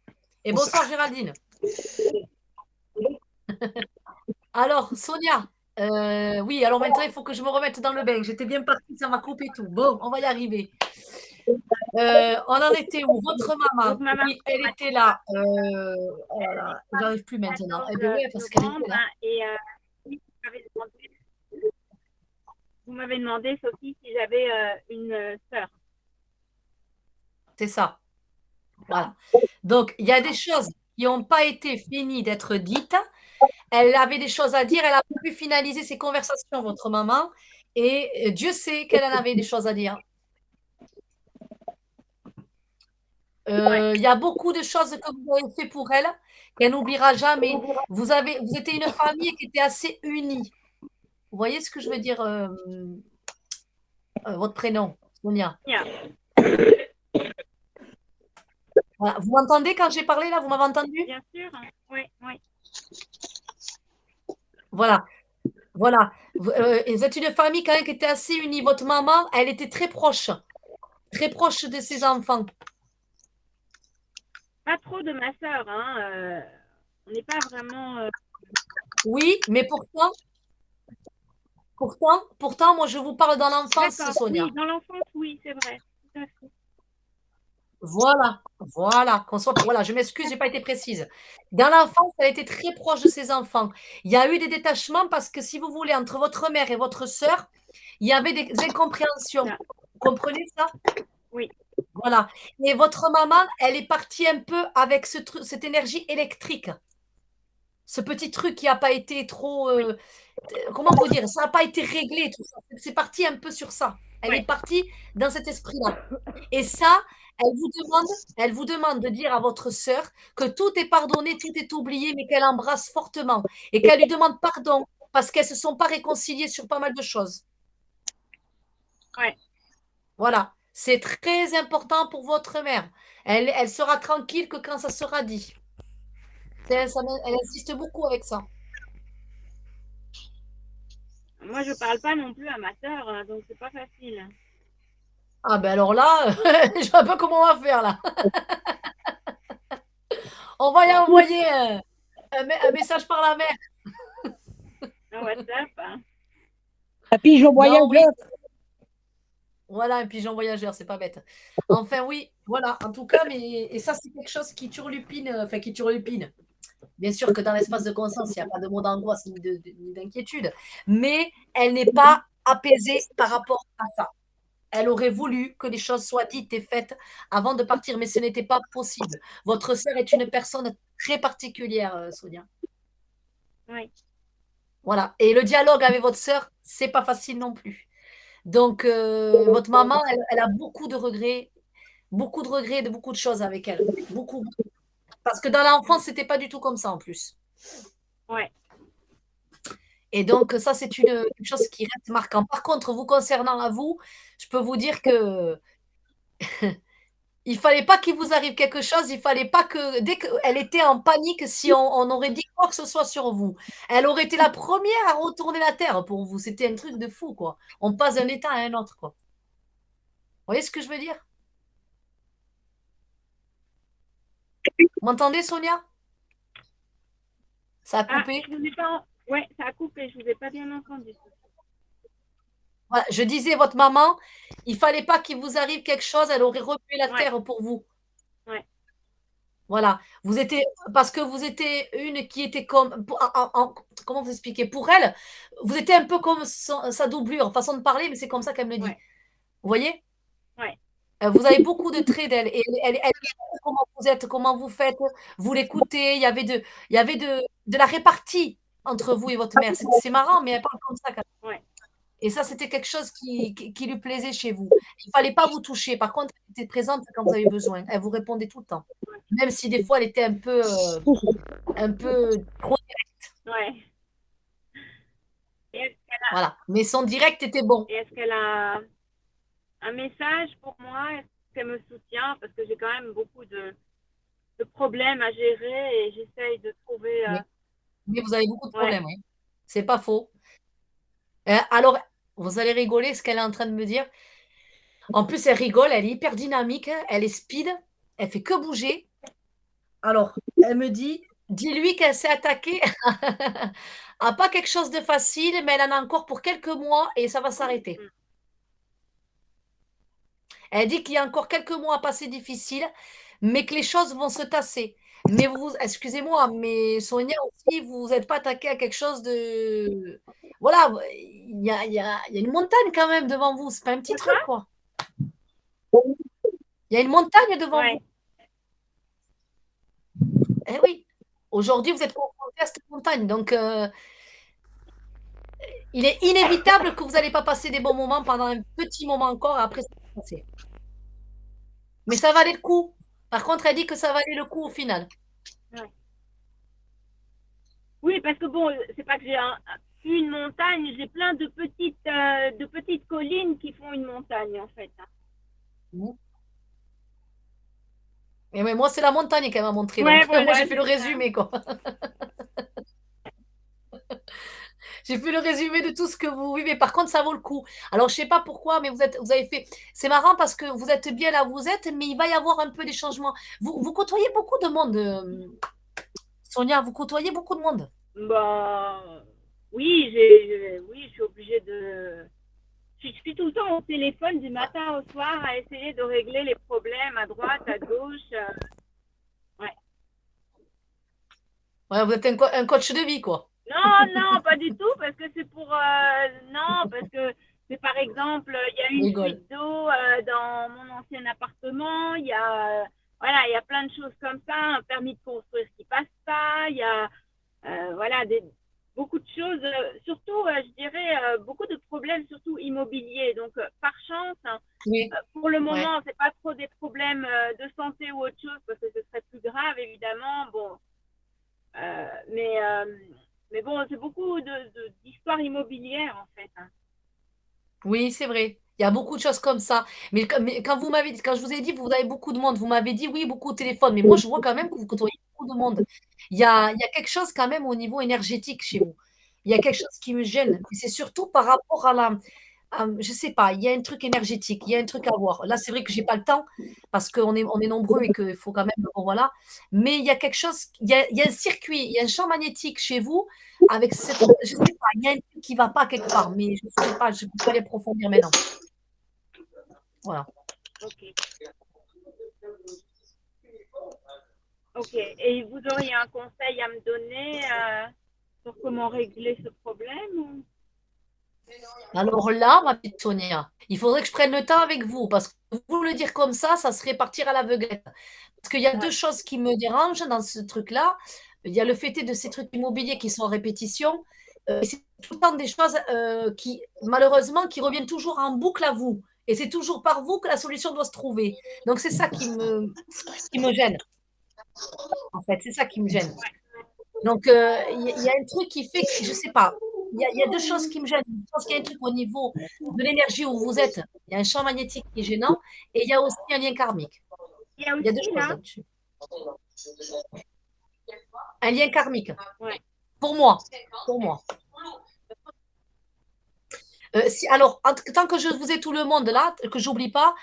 Et bonsoir, Géraldine. Alors, Sonia, oui, alors maintenant, il faut que je me remette dans le bain. J'étais bien partie, ça m'a coupé tout. Bon, on va y arriver. On en était où? Votre maman, oui, elle était là. Oh là là, j'arrive plus maintenant. Eh bien oui, parce qu'elle était là. Et vous m'avez demandé, Sophie, si j'avais une sœur. C'est ça. Voilà. Donc, il y a des choses qui n'ont pas été finies d'être dites. Elle avait des choses à dire. Elle a pu finaliser ses conversations, votre maman. Et Dieu sait qu'elle en avait des choses à dire. Il y a beaucoup de choses que vous avez fait pour elle, qu'elle n'oubliera jamais. Vous étiez une famille qui était assez unie. Vous voyez ce que je veux dire, votre prénom, Sonia? Voilà. Vous m'entendez quand j'ai parlé là? Vous m'avez entendu? Bien sûr, oui. Voilà. Vous êtes une famille quand même qui était assez unie. Votre maman, elle était très proche de ses enfants. Pas trop de ma sœur, hein. On n'est pas vraiment. Oui, mais pourtant, moi, je vous parle dans l'enfance, D'accord, Sonia. oui, dans l'enfance, oui, c'est vrai. Tout à fait. Voilà, voilà, je m'excuse, j'ai pas été précise. Dans l'enfance, elle était très proche de ses enfants. Il y a eu des détachements parce que, si vous voulez, entre votre mère et votre sœur, il y avait des incompréhensions. Ça, Vous comprenez ça? oui, Voilà. Et votre maman, elle est partie un peu avec cette énergie électrique. Ce petit truc qui n'a pas été trop, oui, comment vous dire, ça n'a pas été réglé, tout ça. C'est parti un peu sur ça. Elle est ouais. partie dans cet esprit-là. Et ça, elle vous demande de dire à votre sœur que tout est pardonné, tout est oublié, mais qu'elle embrasse fortement et qu'elle lui demande pardon parce qu'elles ne se sont pas réconciliées sur pas mal de choses. Ouais. Voilà. C'est très important pour votre mère. Elle sera tranquille que quand ça sera dit. Elle insiste beaucoup avec ça. Moi, je parle pas non plus à ma sœur, hein, donc c'est pas facile. Ah ben alors là, je vois pas comment on va faire là. On va y envoyer un message par la mer. Un WhatsApp, hein. Un pigeon Non, oui, voyageur. voilà, un pigeon voyageur, c'est pas bête. Enfin, oui, voilà, en tout cas, et ça, c'est quelque chose qui turlupine, enfin, qui turlupine. Bien sûr que dans l'espace de conscience, il n'y a pas de mot d'angoisse ni d'inquiétude, mais elle n'est pas apaisée par rapport à ça. Elle aurait voulu que les choses soient dites et faites avant de partir, mais ce n'était pas possible. Votre sœur est une personne très particulière, Sonia. Oui, Voilà. Et le dialogue avec votre sœur, c'est pas facile non plus. Donc, votre maman, elle a beaucoup de regrets de beaucoup de choses avec elle. Beaucoup. Parce que dans l'enfance, c'était pas du tout comme ça en plus. ouais. Et donc, ça, c'est une chose qui reste marquante. Par contre, vous concernant à vous, je peux vous dire que il fallait pas qu'il vous arrive quelque chose, il fallait pas que, dès qu'elle était en panique, si on aurait dit quoi que ce soit sur vous, elle aurait été la première à retourner la terre pour vous. C'était un truc de fou, quoi. On passe d'un état à un autre, quoi. Vous voyez ce que je veux dire? Vous m'entendez, Sonia? Ça a Ah, coupé. je vous ai pas. Ouais, ça a coupé, je vous ai pas bien entendu. Voilà, je disais, votre maman, il fallait pas qu'il vous arrive quelque chose, elle aurait remué la Ouais, terre pour vous. ouais, Voilà, parce que vous étiez une qui était comme, comment vous expliquer, pour elle, vous étiez un peu comme sa doublure, façon de parler, mais c'est comme ça qu'elle me le dit. ouais, Vous voyez? ouais, Vous avez beaucoup de traits d'elle, et elle sait comment vous êtes, comment vous faites, vous l'écoutez, il y avait de la répartie entre vous et votre mère. C'est marrant, mais elle parle comme ça. ouais. Et ça, c'était quelque chose qui lui plaisait chez vous. Il ne fallait pas vous toucher. Par contre, elle était présente quand vous avez besoin. Elle vous répondait tout le temps. Même si des fois, elle était un peu trop. Ouais. Et Voilà. Mais son direct était bon. est-ce qu'elle a un message pour moi? Est-ce qu'elle me soutient? Parce que j'ai quand même beaucoup de problèmes à gérer et j'essaye de trouver. Mais, mais vous avez beaucoup de Ouais, problèmes, oui. C'est pas faux. Alors, vous allez rigoler ce qu'elle est en train de me dire. En plus, elle rigole, elle est hyper dynamique, hein, elle est speed, elle fait que bouger. Alors, elle me dit, dis-lui qu'elle s'est attaquée à pas quelque chose de facile, mais elle en a encore pour quelques mois et ça va s'arrêter. mm, Elle dit qu'il y a encore quelques mois à passer difficiles, mais que les choses vont se tasser. Mais excusez-moi, mais Sonia aussi, vous n'êtes pas attaqué à quelque chose de. Voilà, il y a une montagne quand même devant vous, c'est pas un petit truc, quoi. Il y a une montagne devant vous. ouais, Eh oui, aujourd'hui, vous êtes confronté à cette montagne. Donc, il est inévitable que vous n'allez pas passer des bons moments pendant un petit moment encore, et après, ça va passer. Mais ça valait le coup. Par contre, elle dit que ça valait le coup au final. ouais. Oui, parce que bon, c'est pas que j'ai une montagne, j'ai plein de petites collines qui font une montagne en fait, hein. Et mais moi, c'est la montagne qu'elle m'a montré. Ouais, Donc, moi, voilà, j'ai fait le c'est ça. résumé, quoi. J'ai fait le résumé de tout ce que vous vivez. Par contre, ça vaut le coup. Alors, je sais pas pourquoi, mais vous avez fait. C'est marrant parce que vous êtes bien là où vous êtes, mais il va y avoir un peu des changements. Vous côtoyez beaucoup de monde, Sonia. Vous côtoyez beaucoup de monde. Bah, oui, oui, je suis obligée de. Je suis tout le temps au téléphone du matin au soir à essayer de régler les problèmes à droite, à gauche. Ouais. Ouais, vous êtes un coach de vie, quoi. Non, non, pas du tout, parce que c'est pour. Non, parce que c'est par exemple, il y a Je une rigole. fuite d'eau dans mon ancien appartement, il y a. Voilà, il y a plein de choses comme ça, un permis de construire qui passe pas, il y a. Voilà, beaucoup de choses, surtout, je dirais, beaucoup de problèmes, surtout immobiliers. Donc, par chance, hein, Oui, pour le ouais. moment, c'est pas trop des problèmes de santé ou autre chose, parce que ce serait plus grave, évidemment. Bon, euh, mais, euh, mais bon, c'est beaucoup d'histoires immobilières, en fait. Hein. Oui, c'est vrai. Il y a beaucoup de choses comme ça. Mais quand vous m'avez dit, quand je vous ai dit, vous avez beaucoup de monde, vous m'avez dit oui, beaucoup au téléphone. Mais moi, je vois quand même que vous côtoyez beaucoup de monde. Il y a quelque chose quand même au niveau énergétique chez vous. Il y a quelque chose qui me gêne. Et c'est surtout par rapport à je sais pas, il y a un truc énergétique, il y a un truc à voir. Là, c'est vrai que j'ai pas le temps parce on est nombreux et qu'il faut quand même, bon, voilà. Mais il y a quelque chose, il y a un circuit, il y a un champ magnétique chez vous avec cette, je sais pas, il y a un truc qui va pas quelque part, mais je sais pas, je peux pas aller approfondir maintenant. Voilà. Ok. Ok. Et vous auriez un conseil à me donner sur comment régler ce problème ou... Alors là, ma petite Sonia, il faudrait que je prenne le temps avec vous, parce que vous le dire comme ça serait partir à l'aveuglette. Parce qu'il y a deux Ouais. choses qui me dérangent dans ce truc-là. Il y a le fait de ces trucs immobiliers qui sont en répétition. Et c'est tout le temps des choses qui, malheureusement, qui reviennent toujours en boucle à vous. Et c'est toujours par vous que la solution doit se trouver. Donc c'est ça qui me gêne, en fait. C'est ça qui me gêne. Donc, il y a un truc qui fait que, je sais pas, il y a deux choses qui me gênent. Je pense qu'il y a un truc au niveau de l'énergie où vous êtes. Il y a un champ magnétique qui est gênant et il y a aussi un lien karmique. Il y a Il y a deux aussi choses là. là-dessus. Un lien karmique. Ouais. Pour moi. Pour moi. Alors, tant que je vous ai tout le monde là, que j'oublie pas,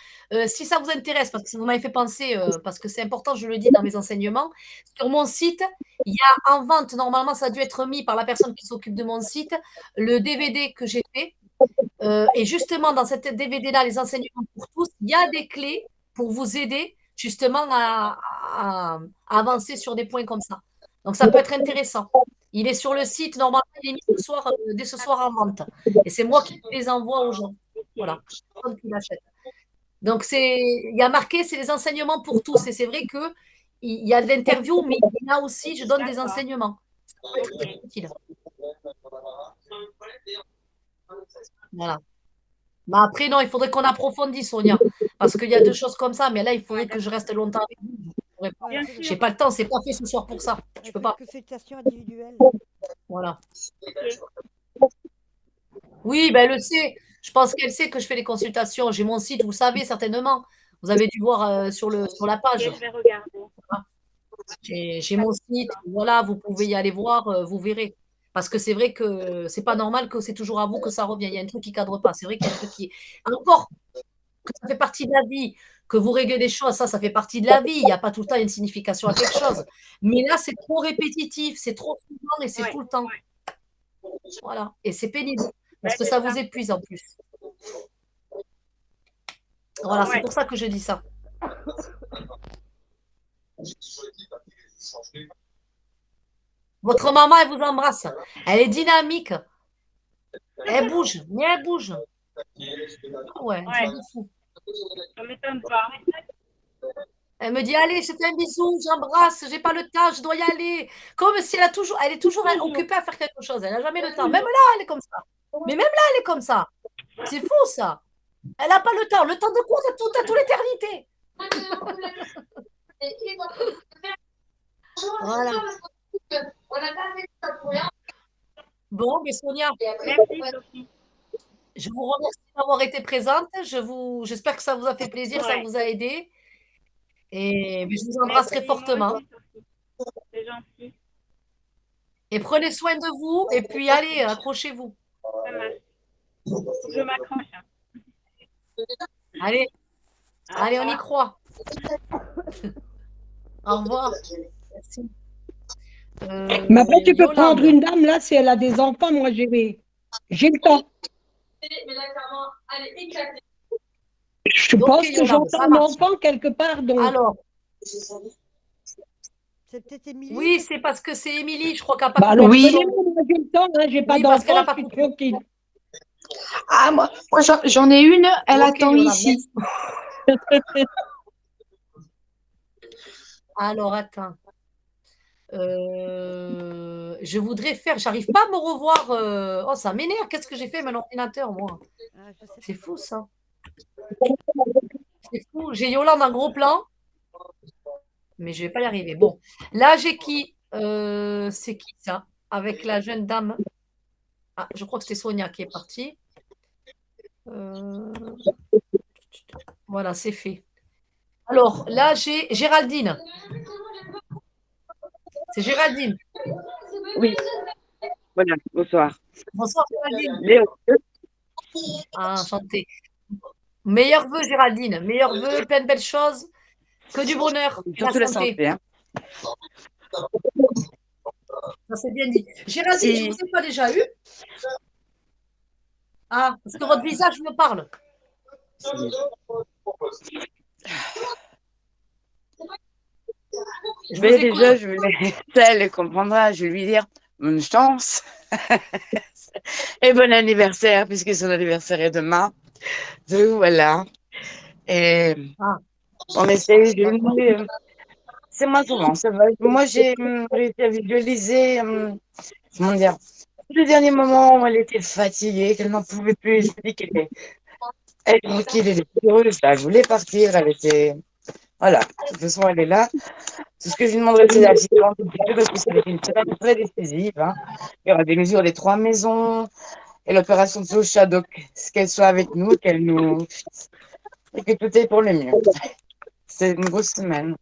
si ça vous intéresse, parce que vous m'avez fait penser, parce que c'est important, je le dis dans mes enseignements, sur mon site, il y a en vente, normalement, ça a dû être mis par la personne qui s'occupe de mon site, le DVD que j'ai fait. Et justement, dans cette DVD-là, les enseignements pour tous, il y a des clés pour vous aider justement à avancer sur des points comme ça. Donc, ça peut être intéressant. Il est sur le site, normalement, il est mis ce soir, dès ce soir en vente. Et c'est moi qui les envoie aux gens. Voilà. Qui l'achètent. Donc, il y a marqué, c'est les enseignements pour tous. Et c'est vrai qu'il y a de l'interview, mais il y a aussi, je donne des enseignements. Ça peut être très utile. Voilà. Mais après, non, il faudrait qu'on approfondisse, Sonia. Parce qu'il y a deux choses comme ça, mais là, il faudrait que je reste longtemps avec vous. Je n'ai pas le temps, c'est pas fait ce soir pour ça. Je peux pas. Consultation individuelle. Voilà. Oui, ben elle le sait. Je pense qu'elle sait que je fais les consultations. J'ai mon site, vous le savez certainement. Vous avez dû voir sur la page. Ok, je vais regarder. Voilà. J'ai mon site, voilà, vous pouvez y aller voir, vous verrez. Parce que c'est vrai que c'est pas normal que c'est toujours à vous que ça revient. Il y a un truc qui cadre pas. C'est vrai qu'il y a un truc qui. Encore que ça fait partie de la vie, que vous réglez des choses, ça fait partie de la vie. Il n'y a pas tout le temps une signification à quelque chose. Mais là, c'est trop répétitif, c'est trop souvent et c'est tout le temps. Voilà. Et c'est pénible. Parce que ça vous épuise en plus. Voilà, c'est pour ça que je dis ça. Votre maman, elle vous embrasse. Elle est dynamique. Elle bouge, mais elle bouge. Ah ouais, un truc de fou. Ça m'étonne pas. Elle me dit, allez, je te fais un bisou, j'embrasse, j'ai pas le temps, je dois y aller. Comme si elle est toujours occupée à faire quelque chose. Elle n'a jamais le temps. Même là, elle est comme ça. Mais même là, elle est comme ça. C'est fou, ça. Elle n'a pas le temps. Le temps de quoi? De toute l'éternité. Voilà. Bon, mais Sonia, Merci, Sophie. je vous remercie d'avoir été présente. J'espère que ça vous a fait plaisir, ça vous a aidé. Et je vous embrasse très fortement. Merci, Sophie. C'est gentil. Et prenez soin de vous. Et puis, allez, accrochez-vous. Ça marche. Je m'accroche. Hein. Allez, Au allez, on y revoir. croit. Au revoir. Merci. Mais après, tu peux prendre Yolande. une dame, là, si elle a des enfants. Moi, j'ai le temps. Je Donc, pense que Yolande, j'entends ça un marche. enfant quelque part. Donc, Alors, C'est peut-être Émilie. oui, c'est parce que c'est Émilie, je crois qu'elle n'a pas bah coupé alors, le c'est son. bon, moi, j'ai le temps. Hein, j'ai pas Oui, parce qu'elle d'enfant, n'a je pas suis coupé. tranquille. Ah, moi j'en ai une, elle Ok, attend Yolande, ici. merci. Alors, attends. Je voudrais faire. J'arrive pas à me revoir. Oh, ça m'énerve. Qu'est-ce que j'ai fait avec mon ordinateur, moi? Ah, je sais C'est pas. fou, ça. C'est fou. J'ai Yolande en gros plan, mais je vais pas y arriver. Bon, là, j'ai qui? C'est qui ça? Avec la jeune dame. Ah, je crois que c'est Sonia qui est partie. Euh, Voilà, c'est fait. Alors, là, j'ai Géraldine. C'est Géraldine. Oui, voilà, bonsoir. Bonsoir, Géraldine. Léo, Ah, enchantée. Meilleurs vœux, Géraldine. Meilleurs vœux, plein de belles choses. Que du bonheur et la surtout la santé. santé. Hein. Ça, c'est bien dit. Géraldine, je ne Si, vous ai pas déjà eu. Ah, parce que votre visage me parle. Je vous mais écoute. déjà, je vais ça, elle comprendra, je vais lui dire bonne chance et bon anniversaire, puisque son anniversaire est demain. Donc voilà. Et Ah, on essaye de d'accord. c'est moins souvent, ça va. Moi, j'ai réussi à visualiser, comment dire, le dernier moment où elle était fatiguée, qu'elle n'en pouvait plus. Je me dis elle est tranquille, elle est heureuse, elle voulait partir, elle était. Voilà, de toute façon, elle est là. Tout ce que je lui demanderais, c'est d'assister un tout petit peu parce que ça va être une semaine très décisive. Hein. Il y aura des mesures des 3 maisons et l'opération de Socha, donc qu'elle soit avec nous, qu'elle nous. Et que tout est pour le mieux. C'est une grosse semaine.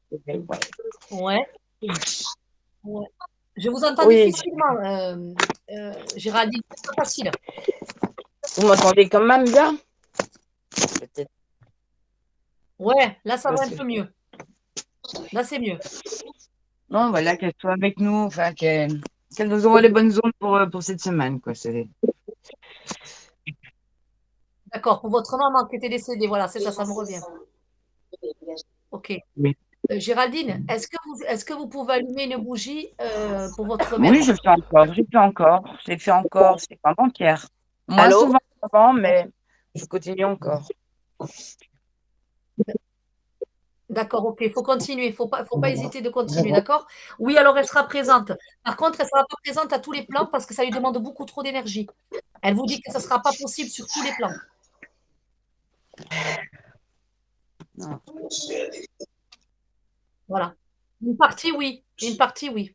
Ouais, ouais. Je vous entends Oui, difficilement, Géraldine. C'est pas facile. vous m'entendez quand même bien? Peut-être Ouais, là, ça va parce un que. peu mieux. Là, c'est mieux. Non, voilà, qu'elle soit avec nous, enfin, qu'elle nous envoie les bonnes ondes pour cette semaine. Quoi. D'accord. Pour votre maman qui était décédée, voilà, c'est ça, ça me revient. OK. Oui. Géraldine, est-ce que vous pouvez allumer une bougie pour votre Oui, mère? je le fais encore, je le fais encore. Je l'ai fait encore, c'est pas avant-hier. Moins Allô? souvent qu'avant, mais je continue encore. D'accord, ok, il faut continuer, faut pas hésiter de continuer, d'accord? Oui, alors elle sera présente. Par contre, elle ne sera pas présente à tous les plans parce que ça lui demande beaucoup trop d'énergie. Elle vous dit que ce ne sera pas possible sur tous les plans. Non. Voilà. Une partie, oui. Une partie, oui.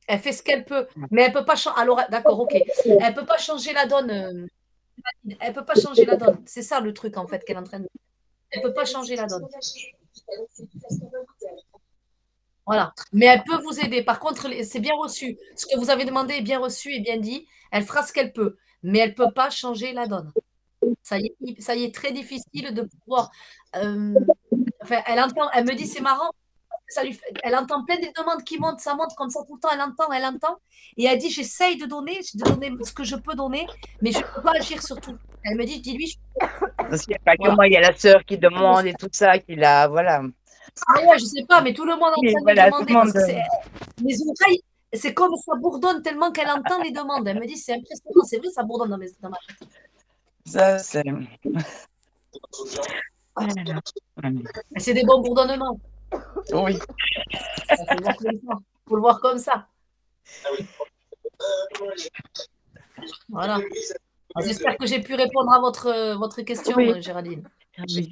Elle fait ce qu'elle peut, mais elle peut pas changer. Alors, d'accord, ok. Elle peut pas changer la donne. Elle peut pas changer la donne. C'est ça le truc en fait qu'elle est en train de. Elle peut pas changer la donne. Voilà. Mais elle peut vous aider. Par contre, c'est bien reçu. Ce que vous avez demandé est bien reçu et bien dit. Elle fera ce qu'elle peut, mais elle ne peut pas changer la donne. Ça y est, très difficile de pouvoir. Enfin, elle me dit c'est marrant. Elle entend plein des demandes qui montent, ça monte comme ça tout le temps. Elle entend. Et elle dit j'essaye de donner ce que je peux donner, mais je ne peux pas agir sur tout. Elle me dit dis-lui. Parce qu'il n'y a pas que Voilà. moi, il y a la sœur qui demande et tout ça, qui l'a. Voilà. Ah ouais, je sais pas, mais tout le monde est en Oui, train de voilà, tout demander le parce monde. que les oreilles, c'est comme ça bourdonne tellement qu'elle entend les demandes. Elle me dit c'est impressionnant, c'est vrai, ça bourdonne dans ma tête. Ça, c'est. Oh là là. Mais c'est des bons bourdonnements. Oui. Il faut le voir comme ça. Faut le voir comme ça. Voilà. J'espère que j'ai pu répondre à votre question, Oui. Géraldine. Oui.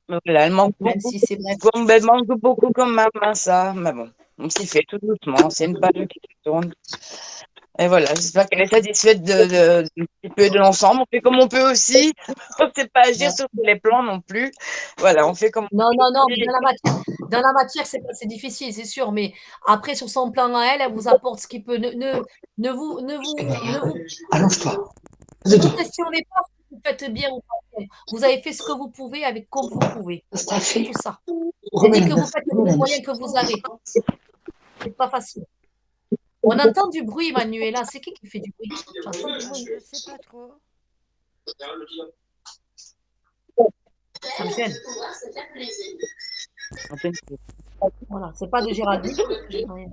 Voilà, elle manque Même beaucoup. si c'est bref. Elle manque beaucoup quand même, hein, ça. Mais bon, on s'y fait tout doucement. C'est une page qui tourne. Et voilà, j'espère qu'elle est satisfaite un petit peu de l'ensemble. On fait comme on peut aussi. On ne sait pas agir sur tous les plans non plus. Voilà, on fait comme on Non, peut. non, non, mais Dans la matière, c'est difficile, c'est sûr, mais après, sur son plan à elle, elle vous apporte ce qu'il peut. Allonge-toi. Ne vous questionnez pas si vous faites bien ou pas bien. Vous avez fait ce que vous pouvez avec comme vous pouvez. Ça C'est fait. tout ça. J'ai Remets dit la que vous neuf. faites Remets les la neuf. moyens que vous avez. C'est pas facile. On entend du bruit, Manuela. C'est qui fait du bruit? J'entends du bruit. Je sais pas trop. Ça me gêne. Antenne. Voilà, c'est pas de Géraldine. Parce que j'entends rien.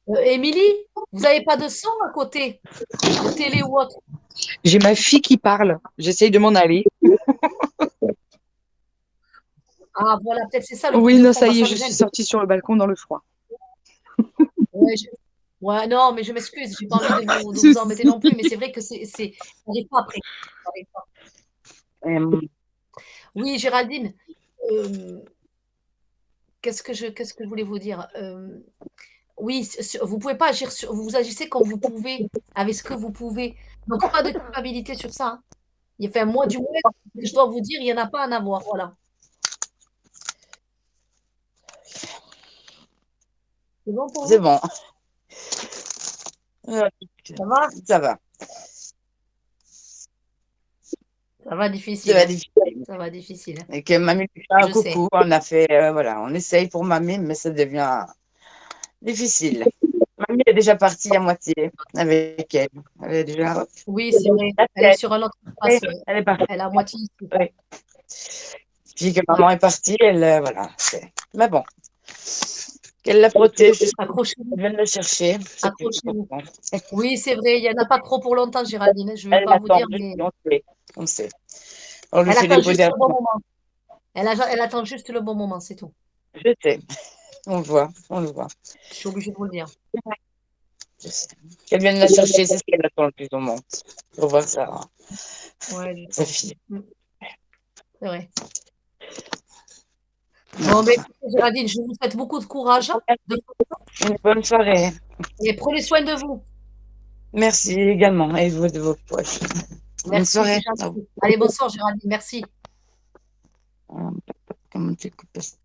Voilà. Émilie, vous n'avez pas de son à côté, de télé ou autre? J'ai ma fille qui parle. J'essaye de m'en aller. Ah, voilà, peut-être c'est ça le bruit Oui, de non, fond, ça bah, y est, ça je me suis gêne. sortie sur le balcon dans le froid. Ouais, ouais, non, mais je m'excuse, j'ai pas envie de vous embêter non plus, mais c'est vrai que ça n'arrive pas après. Ça arrive pas. Euh, Oui, Géraldine, qu'est-ce que je voulais vous dire? Oui, vous pouvez pas agir vous agissez comme vous pouvez, avec ce que vous pouvez. Donc pas de culpabilité sur ça, hein. Enfin, moi, du moins, je dois vous dire, il y en a pas à en avoir, voilà. C'est bon pour C'est vous? bon. Ça va? Ça va. Ça va Ça difficile, va hein? difficile. Ça va difficile, hein? Et que mamie fait un Je sais. coucou, on a fait, voilà, on essaye pour mamie, mais ça devient difficile. Mamie est déjà partie à moitié avec elle. Elle est déjà. Oui, c'est vrai. Elle est Elle sur un autre espace, ouais. elle est partie. Elle est à moitié ici. Oui. Puis que Ouais. maman est partie, elle, voilà. Mais bon, qu'elle la protège jusqu'à ce Accrochez-vous, qu'elle vienne la chercher, c'est plus accrochez-vous. important. Oui, c'est vrai, il y en a pas trop pour longtemps, Géraldine, hein, je vais Elle pas vous l'attend dire, juste, mais on sait. On sait. On lui elle fait des attend beaux juste le bon derrière. moment. Elle attend juste le bon moment, c'est tout. Je sais. On le voit. Je suis obligée de vous le dire. Je sais. Qu'elle vienne la chercher, c'est ce qu'elle attend le plus au monde. Pour voir Ouais, je sa pense. fille. C'est vrai. Bon, mais écoutez, Géraldine, je vous souhaite beaucoup de courage, Une bonne soirée. et prenez soin de vous. Merci également. Et vous de vos poches. Bonne Merci, c'est soirée. gentil. Allez, bonsoir, Géraldine, merci. Comment tu coupes ça?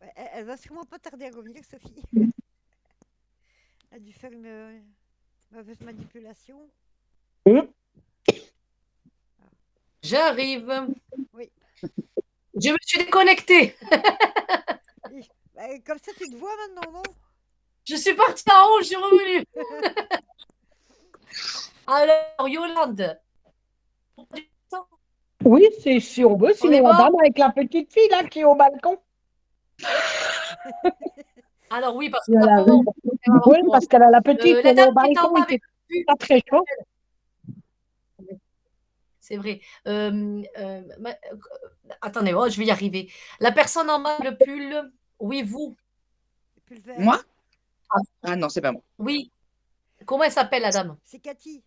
Ouais, elle va sûrement pas tarder à revenir, Sophie. Elle a dû faire une mauvaise manipulation. J'arrive. Oui. Je me suis déconnectée. Oui. Bah, comme ça, tu te vois maintenant, non? Je suis partie en haut, je suis revenue. Alors, Yolande. Oui, c'est si on veut, On est sinon bon? la dame avec la petite fille là qui est au balcon. Alors oui, parce que Elle a- apparemment, elle va avoir Oui, froid. parce qu'elle a la petite, La elle est dame au qui est en balcon, bas il avec fait le pull, pas très chaud. c'est vrai. Attendez, oh, je vais y arriver. La personne en bas avec le pull, oui, vous. Le pull vert. Moi? Ah, Ah non, c'est pas moi. oui. Comment elle s'appelle, la dame? C'est Cathy.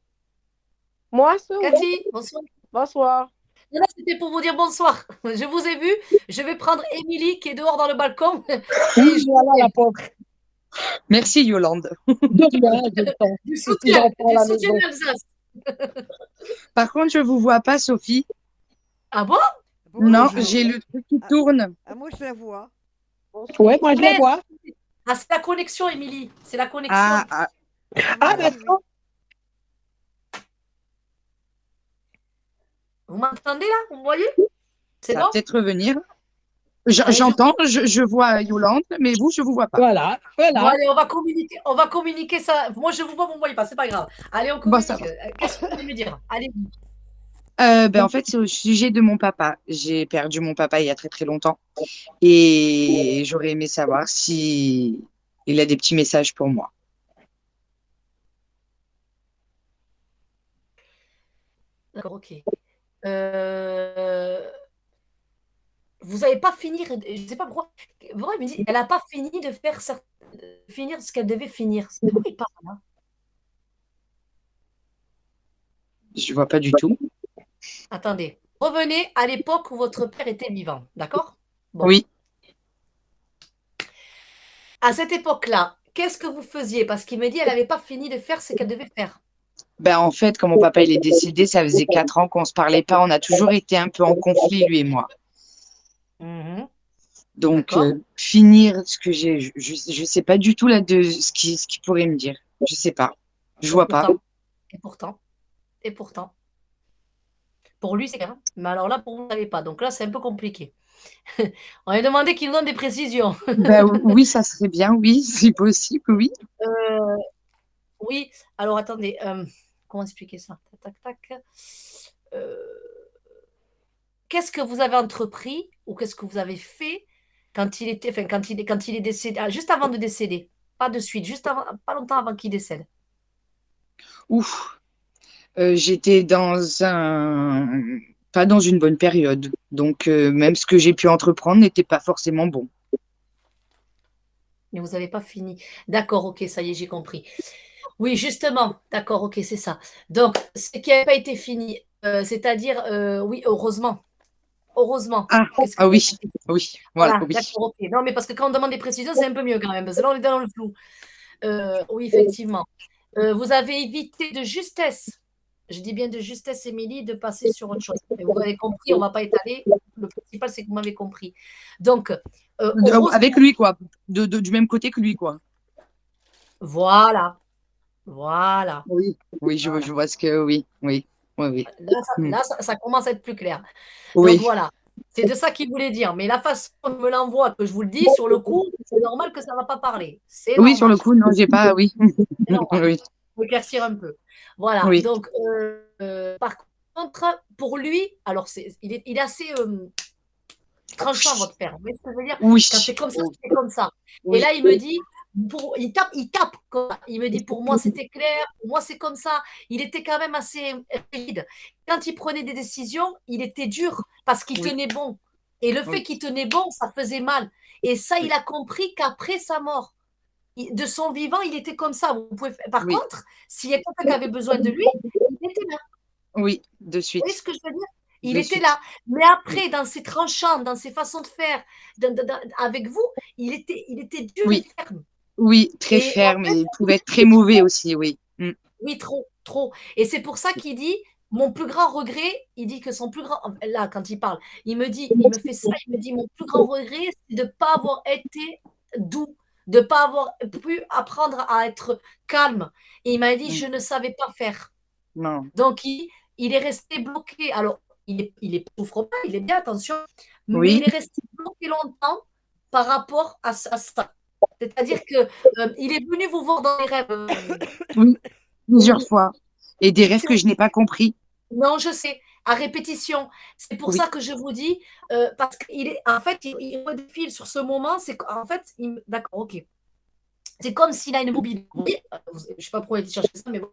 Moi, c'est oui. Cathy, bonsoir. Bonsoir. Non, c'était pour vous dire bonsoir. Je vous ai vu. Je vais prendre Émilie qui est dehors dans le balcon. Oui, Et je voilà la pauvre. Merci Yolande. De rien, j'ai le temps. du Et puis soutien, j'entends du la soutien maison. d'Alsace. Par contre, je vous vois pas, Sophie. Ah bon? Bon, moi, Non, je la j'ai vois. le truc qui tourne. Moi, je la vois. Ouais, moi je la Mais vois. ah, c'est la connexion, Émilie. C'est la connexion. Ah, Ah, moi Ah, aussi, oui. d'accord. Vous m'entendez là? Vous me voyez? C'est ça va bon? peut-être revenir. Allez, J'entends, je vois Yolande, mais vous, je vous vois pas. Voilà, Bon, voilà. allez, on va communiquer ça. Moi, je vous vois, vous ne me voyez pas, c'est pas grave. Allez, on Bon, ça communique. Qu'est-ce que vous voulez me dire? Allez. En fait, c'est au sujet de mon papa. J'ai perdu mon papa il y a très très longtemps. Et j'aurais aimé savoir si il a des petits messages pour moi. D'accord, ok. Vous n'avez pas fini, je ne sais pas pourquoi. Pourquoi il me dit, elle n'a pas fini de finir ce qu'elle devait finir. De quoi il parle là? Je vois pas du tout. Attendez. Revenez à l'époque où votre père était vivant, d'accord? Bon. Oui. À cette époque-là, qu'est-ce que vous faisiez? Parce qu'il me dit, elle n'avait pas fini de faire ce qu'elle devait faire. Ben, en fait, quand mon papa il est décédé, ça faisait 4 ans qu'on se parlait pas. On a toujours été un peu en conflit, lui et moi. Mhm. Donc, D'accord. finir ce que j'ai, je sais pas du tout là de ce qu'il pourrait me dire. Je sais pas. Je Et vois pas. pourtant, et pourtant, et pourtant. Pour lui, c'est clair. Mais alors là, pour vous, vous ne savez pas. Donc là, c'est un peu compliqué. On va demandé qu'il nous donne des précisions. Ben, oui, ça serait bien, oui, si possible, oui. Euh, oui, alors attendez, comment expliquer ça? Tac, tac, tac. Euh, Qu'est-ce que vous avez entrepris ou qu'est-ce que vous avez fait quand il était, enfin, quand il est décédé, juste avant de décéder, pas de suite, juste avant, pas longtemps avant qu'il décède. Ouf. J'étais pas dans une bonne période. Donc, même ce que j'ai pu entreprendre n'était pas forcément bon. Mais vous n'avez pas fini. D'accord, ok, ça y est, j'ai compris. Oui, justement, d'accord, ok, c'est ça. Donc, ce qui n'avait pas été fini, c'est-à-dire, oui, heureusement, heureusement. Ah, Qu'est-ce que ah vous avez oui, fait? oui, voilà, Voilà, oui. d'accord, ok. Non, mais parce que quand on demande des précisions, c'est un peu mieux quand même, parce que là, on est dans le flou. Oui, effectivement. Vous avez évité de justesse, je dis bien de justesse, Émilie, de passer sur autre chose. Mais vous avez compris, on ne va pas étaler. Le principal, c'est que vous m'avez compris. Donc, Avec heureusement, lui, quoi. Du même côté que lui, quoi. voilà, voilà. Oui, oui, Voilà. je vois ce que. Oui, oui, oui, oui. Hmm. Là, ça commence à être plus clair. Donc Oui, voilà, c'est de ça qu'il voulait dire. Mais la façon dont il me l'envoie, que je vous le dis, sur le coup, c'est normal que ça ne va pas parler. C'est oui, sur normal. le coup, non, j'ai pas. Oui, C'est normal. oui, Faut éclaircir un peu. Voilà. oui, Donc, par contre, pour lui, alors il est assez tranchant, votre père. Vous voyez ce que je veux dire? oui, Quand c'est comme ça, c'est comme ça. Et oui, là, il me dit, il tape, quoi. Il me dit, pour moi, c'était clair, pour moi, c'est comme ça. Il était quand même assez rigide. Quand il prenait des décisions, il était dur parce qu'il oui, tenait bon. Et le fait oui, qu'il tenait bon, ça faisait mal. Et ça, il oui, a compris qu'après sa mort, de son vivant, il était comme ça. Vous pouvez... Par oui, contre, s'il y a quelqu'un qui avait besoin de lui, il était là. oui, de Vous voyez suite, ce que je veux dire? Il de était suite. là. Mais Oui, après, dans ses tranchants, dans ses façons de faire, avec vous, il était dur et oui, ferme. oui, très Et en ferme fait, et il pouvait être très mauvais aussi, oui. Mm. oui, trop, trop. Et c'est pour ça qu'il dit, mon plus grand regret, il dit que son plus grand, là, quand il parle, il me dit, il me fait ça, il me dit, mon plus grand regret, c'est de ne pas avoir été doux, de ne pas avoir pu apprendre à être calme. Et il m'a dit, Mm. je ne savais pas faire. Non, Donc, il est resté bloqué. Alors, souffre pas, il est bien, attention, mais oui, il est resté bloqué longtemps par rapport à ça. C'est-à-dire que il est venu vous voir dans les rêves. oui, plusieurs Oui, fois. Et des rêves que je n'ai pas compris. non, je sais, à répétition. C'est pour Oui, ça que je vous dis, parce qu'il est, en fait, il redéfile sur ce moment. C'est qu'en fait, d'accord, ok. C'est comme s'il a une bobine. Vous voyez, je ne sais pas pourquoi il a cherché ça, mais vous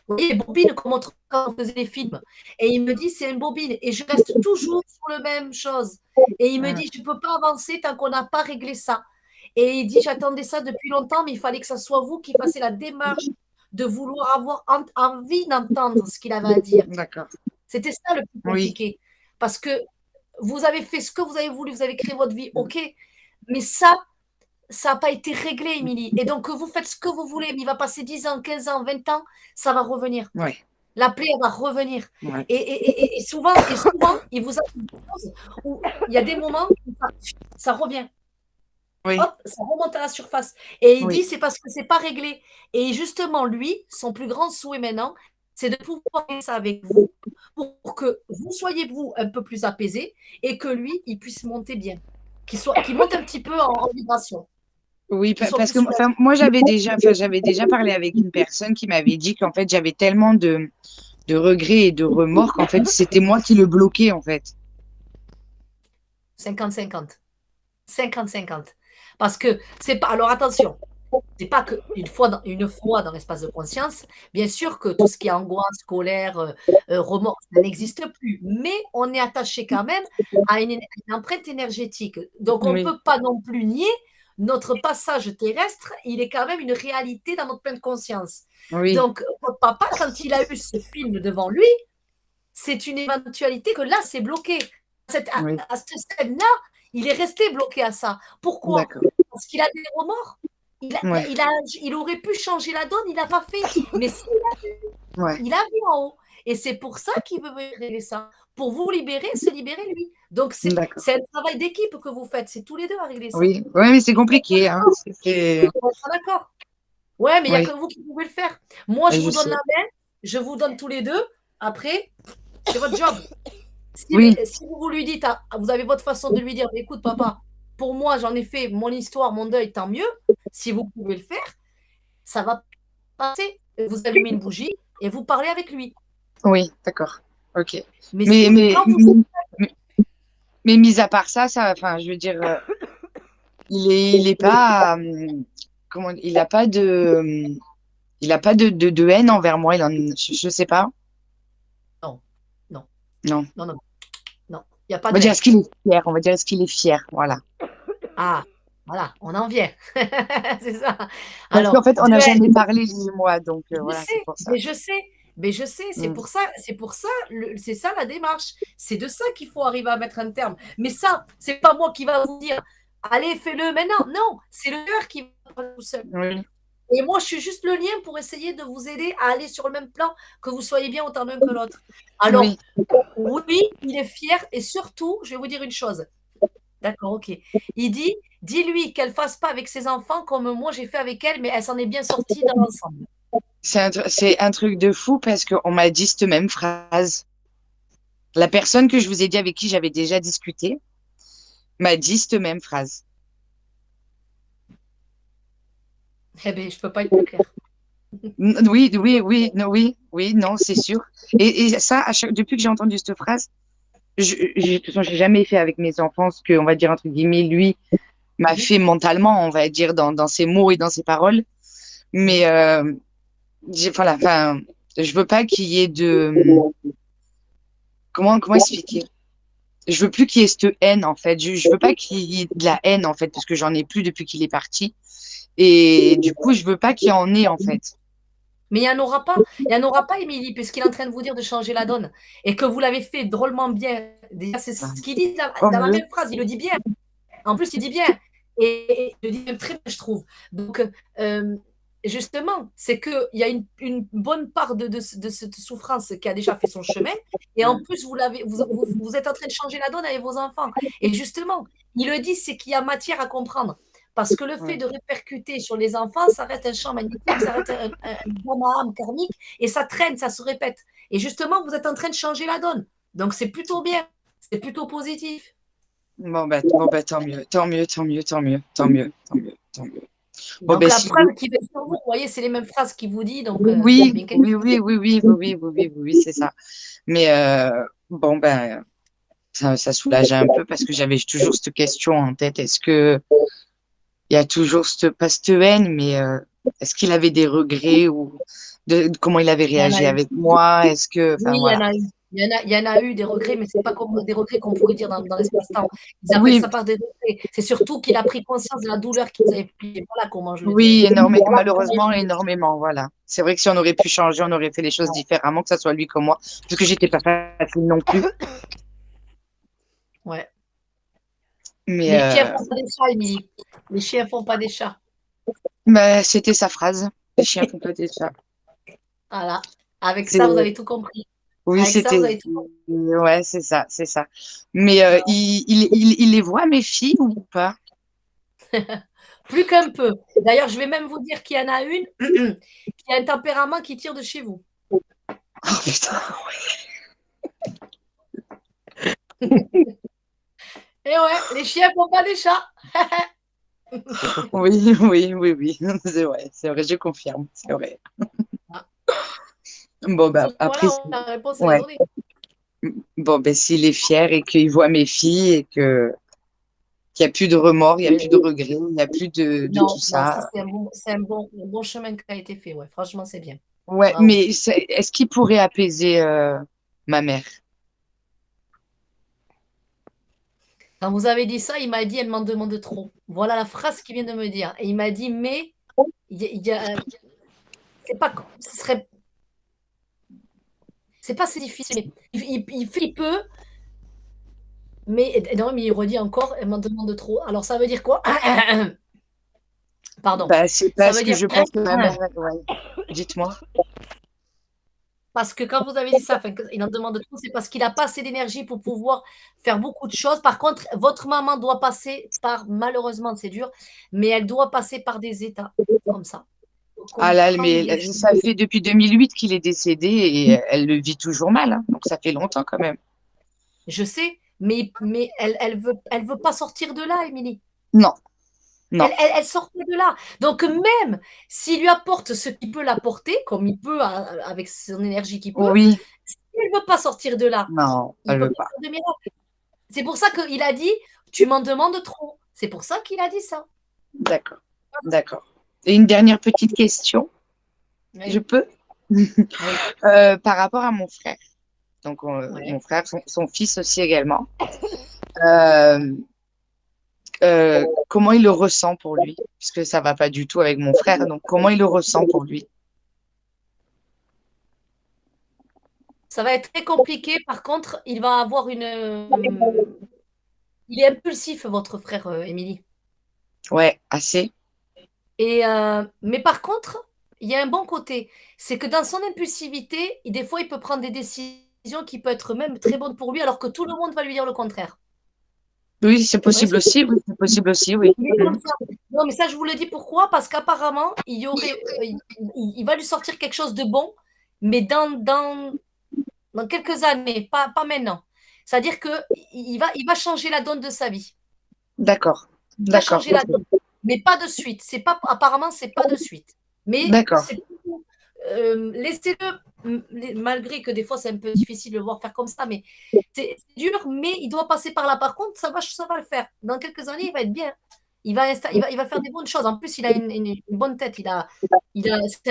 voyez, les bobines, comme quand on faisait des films. Et il me dit, c'est une bobine. Et je reste toujours sur la même chose. Et il me mm, dit, je ne peux pas avancer tant qu'on n'a pas réglé ça. Et il dit, j'attendais ça depuis longtemps, mais il fallait que ce soit vous qui fassiez la démarche de vouloir avoir envie d'entendre ce qu'il avait à dire. d'accord. C'était ça le plus Oui, compliqué. Parce que vous avez fait ce que vous avez voulu, vous avez créé votre vie, mm, ok. Mais ça n'a pas été réglé, Émilie. Et donc, vous faites ce que vous voulez, mais il va passer 10 ans, 15 ans, 20 ans, ça va revenir. ouais, La plaie, elle va revenir. ouais, Et souvent, il vous arrive des choses où il y a des moments où ça revient. oui, Hop, ça remonte à la surface. Et il dit, oui, c'est parce que c'est pas réglé. Et justement, lui, son plus grand souhait maintenant, c'est de pouvoir faire ça avec vous pour que vous soyez, vous, un peu plus apaisé et que lui, il puisse monter bien. Qu'il monte un petit peu en vibration. oui, Qu'il soit parce plus que soulagé. enfin, moi j'avais déjà parlé avec une personne qui m'avait dit qu'en fait j'avais tellement de regrets et de remords qu'en fait c'était moi qui le bloquais en fait. 50-50. 50-50. Parce que c'est pas. Alors attention, c'est pas une fois dans l'espace de conscience. Bien sûr que tout ce qui est angoisse, colère, remords, ça n'existe plus. Mais on est attaché quand même à une empreinte énergétique. Donc on ne Oui, peut pas non plus nier notre passage terrestre. Il est quand même une réalité dans notre pleine conscience. oui, Donc votre papa, quand il a eu ce film devant lui, c'est une éventualité que là, c'est bloqué. oui, À cette scène-là, il est resté bloqué à ça. Pourquoi? d'accord. Parce qu'il a des remords. Ouais, Il aurait pu changer la donne, il n'a pas fait. Mais Ouais. Il a vu en haut. Et c'est pour ça qu'il veut régler ça. Pour vous libérer, se libérer lui. Donc, D'accord. c'est un travail d'équipe que vous faites. C'est tous les deux à régler ça. Oui, ouais, mais c'est compliqué. Hein. On est d'accord. Ouais, mais il n'y a que Oui, vous qui pouvez le faire. Moi, je je vous donne sais. la main. Je vous donne tous les deux. Après, c'est votre job. Oui, Si vous lui dites, vous avez votre façon de lui dire, écoute, papa, pour moi, j'en ai fait mon histoire, mon deuil, tant mieux. Si vous pouvez le faire, ça va passer. Vous allumez une bougie et vous parlez avec lui. oui, d'accord. Ok. Mais Mais, mais, quand vous mais, mais mis à part ça, enfin, je veux dire, il est pas, comment, il a pas de haine envers moi. Je sais pas. non, non, Non. non, non, non, il n'y a pas On va de dire haine. est-ce qu'il est fier. On va dire est-ce qu'il est fier. Voilà. Ah, voilà, on en vient. C'est ça. Parce qu'en Alors, fait, on de n'a haine, jamais parlé, lui et moi. Donc, je voilà, c'est sais, pour ça. mais je sais, mais je sais, Mm. c'est pour ça, c'est ça la démarche. C'est de ça qu'il faut arriver à mettre un terme. Mais ça, c'est pas moi qui va vous dire, allez, fais-le maintenant. Non, c'est le cœur qui va faire tout seul. Oui, Et moi, je suis juste le lien pour essayer de vous aider à aller sur le même plan, que vous soyez bien autant l'un que l'autre. Alors, oui. oui, il est fier et surtout, je vais vous dire une chose. D'accord, ok. Il dit, dis-lui qu'elle fasse pas avec ses enfants comme moi j'ai fait avec elle, mais elle s'en est bien sortie dans l'ensemble. C'est un truc de fou parce qu'on m'a dit cette même phrase. La personne que je vous ai dit avec qui j'avais déjà discuté m'a dit cette même phrase. Eh bien, je peux pas être plus claire. Oui, oui, oui, non, oui, oui, non, c'est sûr. Et ça, depuis que j'ai entendu cette phrase, de toute façon, j'ai jamais fait avec mes enfants ce que, on va dire, entre guillemets, lui m'a fait mentalement, on va dire, dans ses mots et dans ses paroles. Mais, voilà, enfin, je veux pas qu'il y ait comment expliquer? Je veux plus qu'il y ait cette haine, en fait. Je veux pas qu'il y ait de la haine, en fait, parce que j'en ai plus depuis qu'il est parti. Et du coup, je veux pas qu'il y en ait, en fait. Mais il n'y en aura pas. Il n'y en aura pas, Émilie, puisqu'il est en train de vous dire de changer la donne. Et que vous l'avez fait drôlement bien. Déjà, c'est ce qu'il dit Tant dans la mieux. même phrase. Il le dit bien. En plus, il dit bien. Et il le dit même très bien, je trouve. Donc, justement, c'est qu'il y a une bonne part de cette souffrance qui a déjà fait son chemin. Et en plus, vous êtes en train de changer la donne avec vos enfants. Et justement, il le dit, c'est qu'il y a matière à comprendre. Parce que le fait Ouais. de répercuter sur les enfants, ça reste un champ magnétique, ça reste un drame karmique, et ça traîne, ça se répète. Et justement, vous êtes en train de changer la donne. Donc, c'est plutôt bien. C'est plutôt positif. Bon, bah, tant mieux, tant mieux, tant mieux, tant mieux, tant mieux, tant mieux, tant mieux. Bon, Donc, ben, la si, preuve qui est sur vous, vous voyez, c'est les mêmes phrases qu'il vous dit. Donc, oui, bien quelque oui, oui, oui, oui, oui, oui, oui, oui, oui, c'est ça. Mais, bon, ben, ça soulageait un peu parce que j'avais toujours cette question en tête. Est-ce que il y a toujours pas cette haine, mais est-ce qu'il avait des regrets ou de comment il avait il y en a réagi eu. avec moi? Est-ce que, enfin, Oui, il y en voilà. a eu. Il y en a eu des regrets, mais ce n'est pas comme des regrets qu'on pourrait dire dans l'espace-temps. Ils appellent Oui, ça pas des regrets. C'est surtout qu'il a pris conscience de la douleur qu'ils avaient pris. Voilà comment je le dirais. oui, énormément, Voilà comment malheureusement, énormément, voilà. C'est vrai que si on aurait pu changer, on aurait fait les choses différemment, que ça soit lui comme moi, parce que j'étais pas facile non plus. ouais. Mais Les chiens font pas des chats, Émilie. Les chiens font pas des chats. bah, c'était sa phrase. Les chiens font pas des chats. Voilà. Avec C'est ça, vous avez tout compris. Oui, Avec ça, c'était. vous avez tout compris. Ouais, c'est ça, c'est ça. Mais il les voit, mes filles, ou pas? Plus qu'un peu. D'ailleurs, je vais même vous dire qu'il y en a une qui a un tempérament qui tire de chez vous. Oh putain. Et ouais, les chiens font pas des chats. Oui, oui, oui, oui. C'est vrai, je confirme, c'est vrai. Ah. Bon, bah, après, Voilà, la réponse, elle est ouais. donnée. Bon, ben, s'il est fier et qu'il voit mes filles et qu'il n'y a plus de remords, il n'y a plus de regrets, il n'y a plus de tout Non, non, ça, ça. c'est un bon chemin qui a été fait. Ouais. Franchement, c'est bien. Ouais, Bravo. mais est-ce qu'il pourrait apaiser ma mère? Quand vous avez dit ça, il m'a dit, elle m'en demande trop. Voilà la phrase qu'il vient de me dire. Et il m'a dit, mais c'est pas, ce serait, c'est pas si difficile. Il fait, il peut, mais non, mais il redit encore, elle m'en demande trop. Alors ça veut dire quoi? Pardon. Bah, c'est Ça parce veut que dire, je pense que ma mère, ouais. Dites-moi. Parce que quand vous avez dit ça, enfin, il en demande trop, c'est parce qu'il n'a pas assez d'énergie pour pouvoir faire beaucoup de choses. Par contre, votre maman doit passer par, malheureusement, c'est dur, mais elle doit passer par des états comme ça, pour Ah là, comprendre mais les choses. ça fait depuis 2008 qu'il est décédé et elle le vit toujours mal, hein. Donc ça fait longtemps quand même. Je sais, mais elle veut pas sortir de là, Émilie. Non, non. Elle sort pas de là. Donc, même s'il lui apporte ce qu'il peut l'apporter, comme il peut, avec son énergie qu'il peut, Oui, s'il veut pas sortir de là, non, il elle peut veut pas pas. faire de miracle. C'est pour ça qu'il a dit, tu m'en demandes trop. C'est pour ça qu'il a dit ça. D'accord, d'accord. Et une dernière petite question, si je Oui, peux? oui, Par rapport à mon frère. Donc, ouais. mon frère, son fils aussi également. Euh, comment il le ressent pour lui? Puisque ça va pas du tout avec mon frère. Donc, comment il le ressent pour lui? Ça va être très compliqué. Par contre, il va avoir il est impulsif, votre frère, Émilie. Ouais, assez. Mais par contre, il y a un bon côté. C'est que dans son impulsivité, des fois, il peut prendre des décisions qui peuvent être même très bonnes pour lui, alors que tout le monde va lui dire le contraire. Oui, c'est Vous voyez ce possible que je veux aussi. dire? Oui, c'est possible aussi, oui. Il est comme ça. Non, mais ça, je vous le dis pourquoi? Parce qu'apparemment, il va lui sortir quelque chose de bon, mais dans quelques années, pas maintenant. C'est-à-dire il va changer la donne de sa vie. D'accord, Il va d'accord, changer la ok. donne, mais pas de suite. C'est pas, apparemment, c'est pas de suite. Mais D'accord, c'est laissez-le, malgré que des fois c'est un peu difficile de le voir faire comme ça, mais c'est dur, mais il doit passer par là. Par contre, ça va le faire. Dans quelques années, il va être bien. Il va faire des bonnes choses. En plus, il a une bonne tête. C'est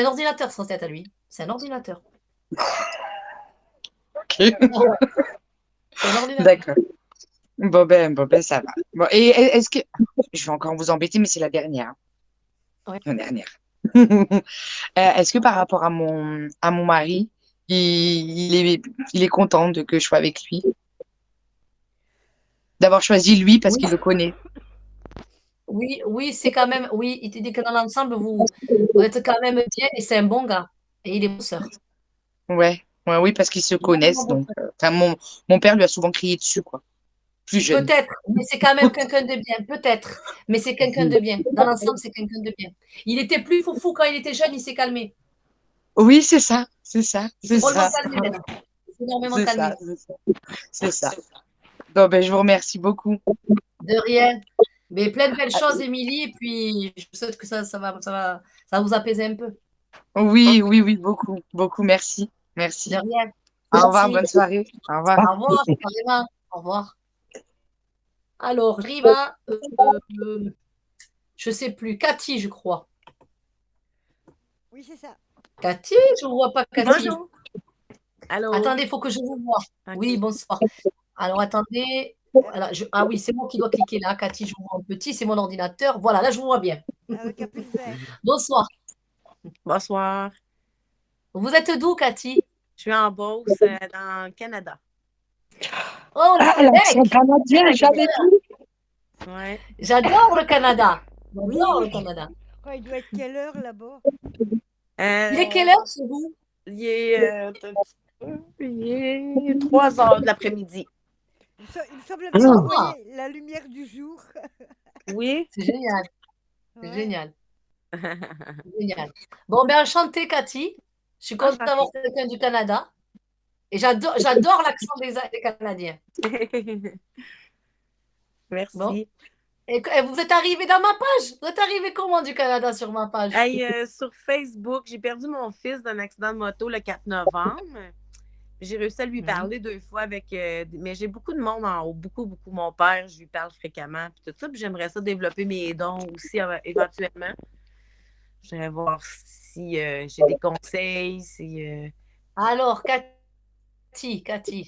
un ordinateur, sans tête à lui. C'est un ordinateur. ok. Ah ouais, c'est un ordinateur. D'accord. Bon ben, ça va. Bon, et est-ce que je vais encore vous embêter, mais c'est la dernière, hein. Ouais. La dernière. Est-ce que par rapport à mon mari, il est content de que je sois avec lui, d'avoir choisi lui parce Oui, qu'il le connaît. oui, oui, c'est quand même. Oui, il te dit que dans l'ensemble, vous êtes quand même bien et c'est un bon gars. Et il est bosseur. Ouais, ouais, oui, parce qu'ils se Il est vraiment connaissent. Donc, bosseur. enfin, mon père lui a souvent crié dessus, quoi. Plus jeune. Peut-être, mais c'est quand même quelqu'un de bien. Peut-être, mais c'est quelqu'un de bien. Dans l'ensemble, c'est quelqu'un de bien. Il était plus foufou quand il était jeune, il s'est calmé. Oui, c'est ça, c'est ça, Il s'est c'est drôlement ça, calmé maintenant. Il s'est énormément c'est ça, calmé. c'est ça, c'est ça. Bon, ben, je vous remercie beaucoup. De rien. Mais plein de belles choses, Émilie. Et puis, je souhaite que ça va vous apaiser un peu. Oui, oui, oui, beaucoup, beaucoup, merci, De merci. rien. Au revoir, Merci. bonne soirée. Au revoir. Au revoir, carrément. Au revoir. Alors, j'arrive à, je sais plus, Cathy, je crois. Oui, c'est ça. Cathy, je ne vois pas Cathy. Bonjour. Allô? Attendez, il faut que je vous vois. Oui, OK. bonsoir. Alors, attendez. Voilà, ah oui, c'est moi qui dois cliquer là. Cathy, je vous vois en petit, c'est mon ordinateur. Voilà, là, je vous vois bien. Avec un plus vert. Bonsoir. Bonsoir. Vous êtes d'où, Cathy? Je suis en Beauce, dans le Canada. Oh, le Ah, l'accent Québec! canadien, j'avais dit. Ouais. J'adore le Canada. Oui. J'adore le Canada. Oh, il doit être quelle heure là-bas? Il est Euh, quelle heure chez vous? il est, un petit peu, il est 3 heures de l'après-midi. Il me semble bien qu'on Ah, voyait la lumière du jour. Oui. c'est génial. C'est Ouais. génial. Génial. Bon, ben, enchantée, Cathy. Je suis contente d'avoir Enchantée. quelqu'un du Canada. Et j'adore l'accent des Canadiens. Bon. Merci. Et vous êtes arrivé dans ma page? Vous êtes arrivé comment du Canada sur ma page? Hey, sur Facebook, j'ai perdu mon fils d'un accident de moto le 4 novembre. J'ai réussi à lui Mhm. parler 2 fois avec. Mais j'ai beaucoup de monde en haut, beaucoup, beaucoup. Mon père, je lui parle fréquemment, puis tout ça. Puis j'aimerais ça développer mes dons aussi éventuellement. J'aimerais voir si j'ai des conseils, si. Alors, Cathy,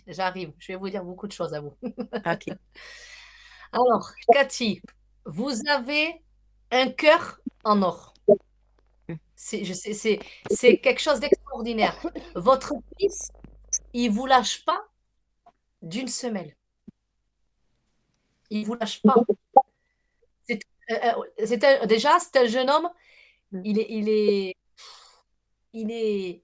j'arrive. Je vais vous dire beaucoup de choses à vous. OK. Alors, Cathy, vous avez un cœur en or. C'est quelque chose d'extraordinaire. Votre fils, il vous lâche pas d'une semelle. Il vous lâche pas. C'est déjà, c'est un jeune homme. Mm. Il est, il est, il est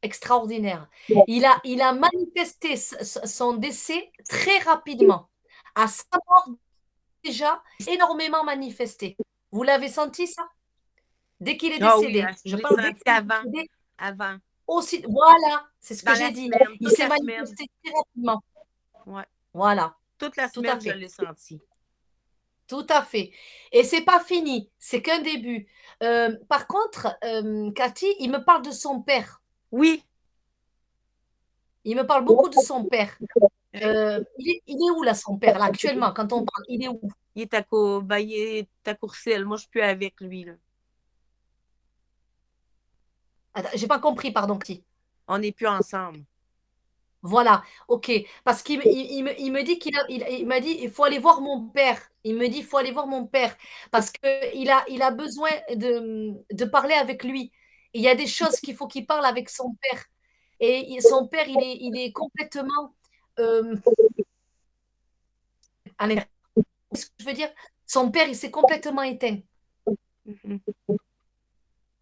extraordinaire. Il a manifesté son décès très rapidement. À sa mort, déjà, énormément manifesté. Vous l'avez senti, ça? Dès qu'il est Ah oui, décédé. je Je l'ai parle dès senti qu'il est avant. décédé. Avant. Aussi, voilà, c'est ce que Dans j'ai la dit. semaine, Il toute s'est la semaine. manifesté très rapidement. Ouais. Voilà, Toute la tout à semaine, je fait. l'ai senti. Tout à fait. Et c'est pas fini, c'est qu'un début. Par contre, Cathy, il me parle de son père. Oui. Il me parle beaucoup de son père. Il est où, là, son père, là, actuellement, quand on parle? Il est où? Il est il est à Courcelles. Moi, je suis plus avec lui, là. Attends, j'ai pas compris, pardon, Cathy. On n'est plus ensemble. Voilà, ok. Parce il me dit il m'a dit, il faut aller voir mon père. Il me dit, il faut aller voir mon père. Parce qu'il a besoin de parler avec lui. Il y a des choses qu'il faut qu'il parle avec son père. Et son père, il est complètement. euh, allez, ce que je veux dire, son père, il s'est complètement éteint. Mhm.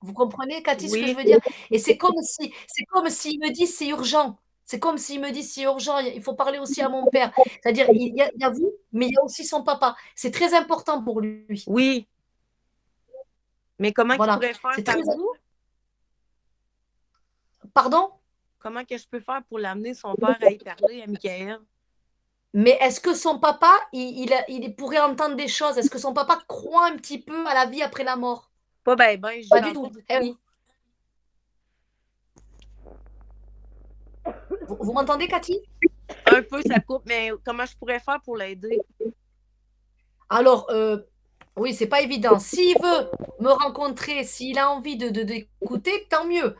Vous comprenez, Cathy, ce que je Oui. veux dire? Et c'est comme s'il me dit c'est urgent. C'est comme s'il me dit c'est urgent, il faut parler aussi à mon père. C'est-à-dire, il y a vous, mais il y a aussi son papa. C'est très important pour lui. Oui. Mais comment qu'il Voilà. pourrait faire C'est par très. vous? Pardon? Comment que je peux faire pour l'amener, son père, à y parler à Michael? Mais est-ce que son papa, il pourrait entendre des choses? Est-ce que son papa croit un petit peu à la vie après la mort? Pas ben, j'y Pas du pense pas tout. beaucoup. Eh oui. Vous m'entendez, Cathy? Un peu, ça coupe, mais comment je pourrais faire pour l'aider? Alors, oui, c'est pas évident. S'il veut me rencontrer, s'il a envie d'écouter, tant mieux.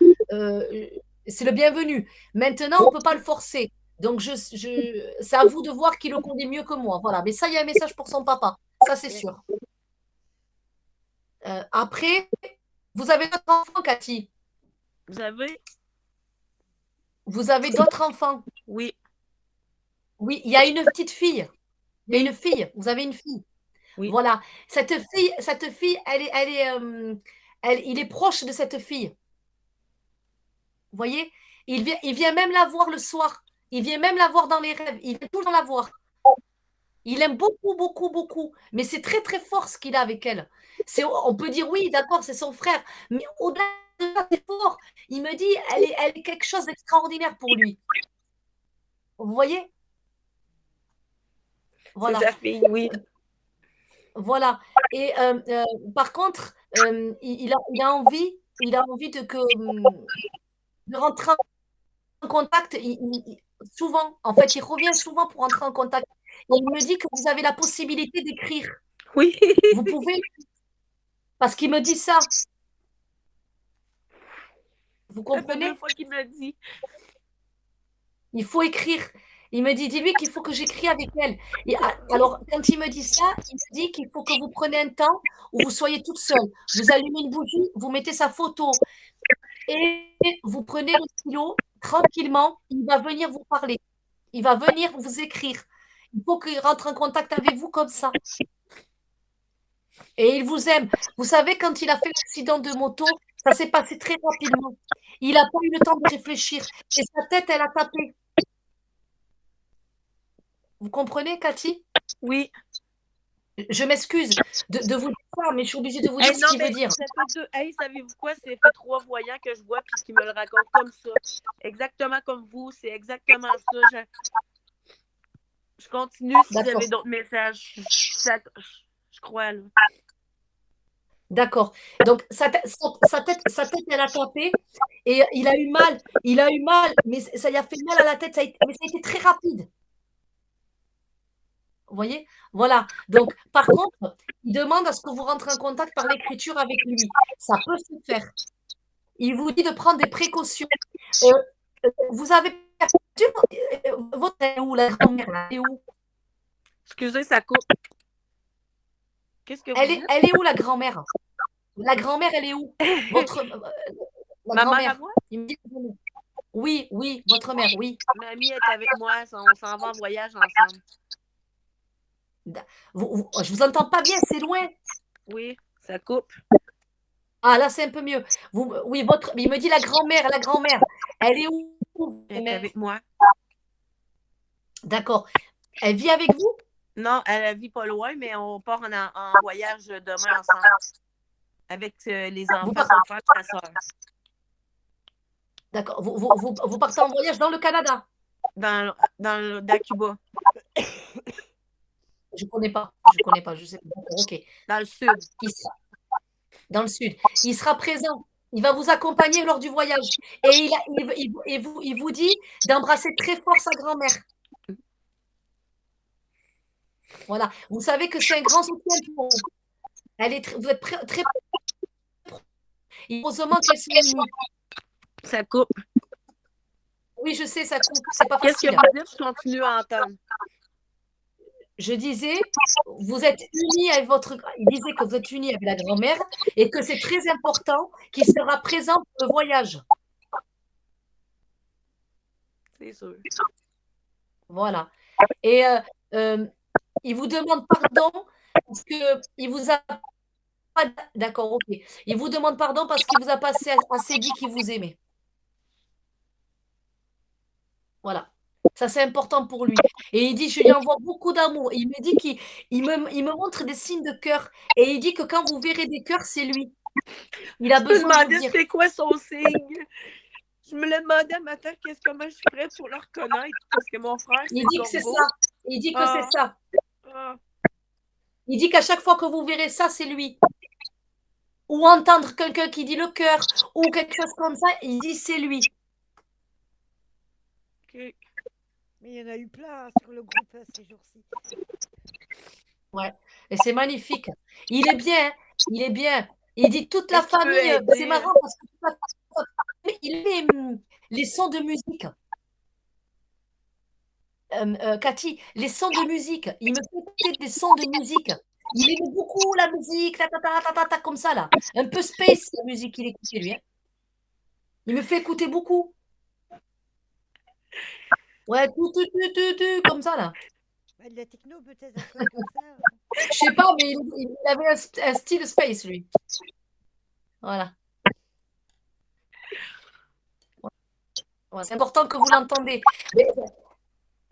C'est le bienvenu. Maintenant, on ne peut pas le forcer. Donc, c'est à vous de voir qui le connaît mieux que moi. Voilà. Mais ça, il y a un message pour son papa. Ça, c'est sûr. Après, vous avez d'autres enfants, Cathy? Vous avez? Vous avez d'autres enfants? Oui. Oui, il y a une petite fille. Il y a Oui. une fille. Vous avez une fille. Oui. Voilà. Cette fille, il est proche de cette fille. Vous voyez? Il vient même la voir le soir. Il vient même la voir dans les rêves. Il vient toujours la voir. Il aime beaucoup, beaucoup, beaucoup. Mais c'est très, très fort ce qu'il a avec elle. On peut dire oui, d'accord, c'est son frère. Mais au-delà de ça, c'est fort. Il me dit, elle est quelque chose d'extraordinaire pour lui. Vous voyez? Voilà. C'est sa fille, oui. Voilà. Et par contre, il a envie de rentrer en contact souvent. En fait, il revient souvent pour rentrer en contact. Et il me dit que vous avez la possibilité d'écrire. Oui. Vous pouvez, parce qu'il me dit ça. Vous Ça fait comprenez? 2 fois qu'il me l'a dit. Il faut écrire. Il me dit, dis-lui qu'il faut que j'écris avec elle. Et alors, quand il me dit ça, il me dit qu'il faut que vous preniez un temps où vous soyez toute seule. Vous allumez une bougie, vous mettez sa photo et vous prenez le stylo tranquillement. Il va venir vous parler. Il va venir vous écrire. Il faut qu'il rentre en contact avec vous comme ça. Et il vous aime. Vous savez, quand il a fait l'accident de moto, ça s'est passé très rapidement. Il n'a pas eu le temps de réfléchir. Et sa tête, elle a tapé. Vous comprenez, Cathy? Oui. Je m'excuse de vous dire ça, mais je suis obligée de vous dire ce qu'il veut dire. Savez-vous quoi? C'est fait 3 voyants que je vois puis qui me le racontent comme ça. Exactement comme vous. C'est exactement ça. Je continue si vous avez d'autres messages. Je crois, là. D'accord. Donc, sa tête, elle a tapé et il a eu mal, mais ça lui a fait mal à la tête, mais ça a été très rapide. Vous voyez? Voilà. Donc, par contre, il demande à ce que vous rentrez en contact par l'écriture avec lui. Ça peut se faire. Il vous dit de prendre des précautions. Vous avez votre elle est où, la grand-mère, elle est où? Excusez, ça coupe. Qu'est-ce que vous dites? Elle est où, la grand-mère? La grand-mère, elle est où? La Ma grand-mère. mère à moi? Il me dit oui, votre mère, oui. Mamie est avec moi, on s'en va en voyage ensemble. Je vous entends pas bien, c'est loin. Oui, ça coupe. Ah, là, c'est un peu mieux. Oui, il me dit la grand-mère, Elle est où? Elle est avec moi. D'accord. Elle vit avec vous? Non, elle vit pas loin, mais on part en voyage demain ensemble. Avec les enfants, partez- son frère et sa soeur. D'accord. Vous partez en voyage dans le Canada? Dans Cuba, Je connais pas. Je sais pas. D'accord, ok. dans le sud. Dans le sud. Il sera présent. Il va vous accompagner lors du voyage. Et il vous dit d'embrasser très fort sa grand-mère. Voilà. Vous savez que c'est un grand soutien pour vous. Vous êtes très. Heureusement qu'elle soit unie. Ça coupe. Oui, je sais, ça coupe. C'est pas Qu'est-ce que facile. vous dites? Je continue à entendre. Je disais, vous êtes unis avec il disait que vous êtes unis avec la grand-mère et que c'est très important qu'il sera présent pour le voyage. C'est sûr. Voilà. Et il vous demande pardon parce qu'il vous a pas. D'accord, ok. Il vous demande pardon parce qu'il vous a pas assez dit qu'il vous aimait. Voilà. Ça, c'est important pour lui. Et il dit, je lui envoie beaucoup d'amour. Il me dit il me montre des signes de cœur. Et il dit que quand vous verrez des cœurs, c'est lui. Il a Je me besoin de vous demandais dire. c'était quoi son signe. Je me le demandais matin, comment je ferais pour le reconnaître, parce que mon frère, c'est Il dit que c'est Corbeau. ça. Il dit que c'est ça. Il dit qu'à chaque fois que vous verrez ça, c'est lui. Ou entendre quelqu'un qui dit le cœur, ou quelque chose comme ça, il dit c'est lui. Okay. Mais il y en a eu plein sur le groupe ces jours-ci. Ouais, et c'est magnifique. Il est bien, hein. Il est bien. Il dit toute la famille, c'est marrant parce que il met les sons de musique. Cathy, les sons de musique. Il me fait écouter des sons de musique. Il aime beaucoup la musique, comme ça là. Un peu space la musique qu'il écoutait lui. Hein. Il me fait écouter beaucoup. Ouais, comme ça là. De la techno peut-être, un truc comme ça. Je sais pas, mais il avait un style space lui. Voilà. Ouais, c'est important que vous l'entendez.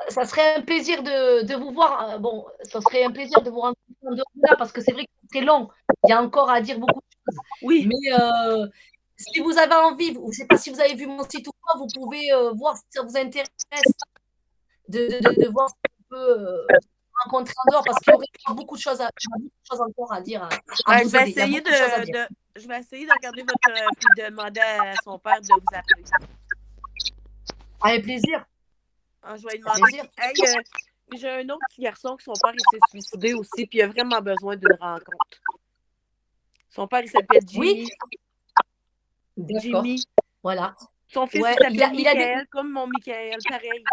Ça serait un plaisir de vous voir. Bon, ça serait un plaisir de vous rencontrer en dehors de là parce que c'est vrai que c'est long. Il y a encore à dire beaucoup de choses. Oui. Mais si vous avez envie, je ne sais pas si vous avez vu mon site ou pas, vous pouvez voir si ça vous intéresse de voir si on peut rencontrer en dehors parce qu'il y aurait beaucoup de choses, encore à dire. Je vais essayer de regarder puis de demander à son père de vous appeler. Avec plaisir. Je vais lui demander. Hey, j'ai un autre petit garçon que son père il s'est suicidé aussi, puis il a vraiment besoin d'une rencontre. Son père, il s'appelle Jimmy. Oui. Jimmy. Voilà. Son fils, il s'appelle Michael, comme mon Michael, pareil.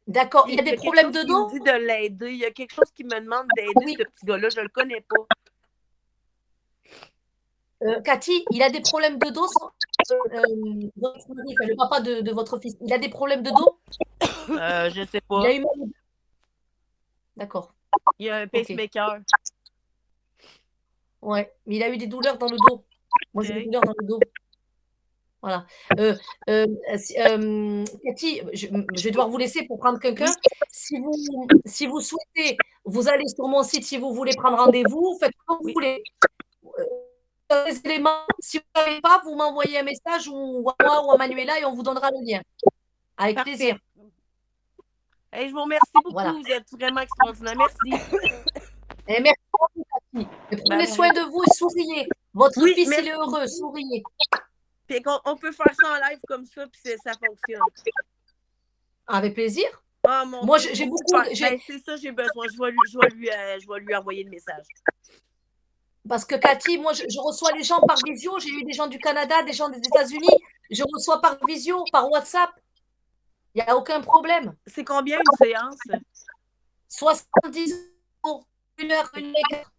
D'accord. Il a des problèmes de dos? Il me dit de l'aider. Il y a quelque chose qui me demande d'aider ce petit gars-là. Je ne le connais pas. Cathy, il a des problèmes de dos? Le papa de votre fils, il a des problèmes de dos? Je ne sais pas. Il a eu... D'accord. Il a un pacemaker. Ouais, mais il a eu des douleurs dans le dos. Moi, j'ai des douleurs dans le dos. Voilà. Cathy, je vais devoir vous laisser pour prendre quelqu'un. Si vous souhaitez, vous allez sur mon site si vous voulez prendre rendez-vous. Faites comme vous voulez. Les éléments, si vous n'avez pas, vous m'envoyez un message ou à moi ou à Manuela et on vous donnera le lien. Avec plaisir. Hey, je vous remercie beaucoup. Voilà. Vous êtes vraiment extraordinaire. Merci. Et merci beaucoup, Cathy. Prenez soin de vous et souriez. Votre fils, il est heureux. Souriez. Puis on peut faire ça en live comme ça, puis ça fonctionne. Avec plaisir. Oh, mon moi, j'ai beaucoup. C'est ça, j'ai besoin. Je vais lui envoyer le message. Parce que Cathy, moi, je reçois les gens par visio. J'ai eu des gens du Canada, des gens des États-Unis. Je reçois par visio, par WhatsApp. Il n'y a aucun problème. C'est combien une séance? 70 €. 1 heure, 1 heure et quart.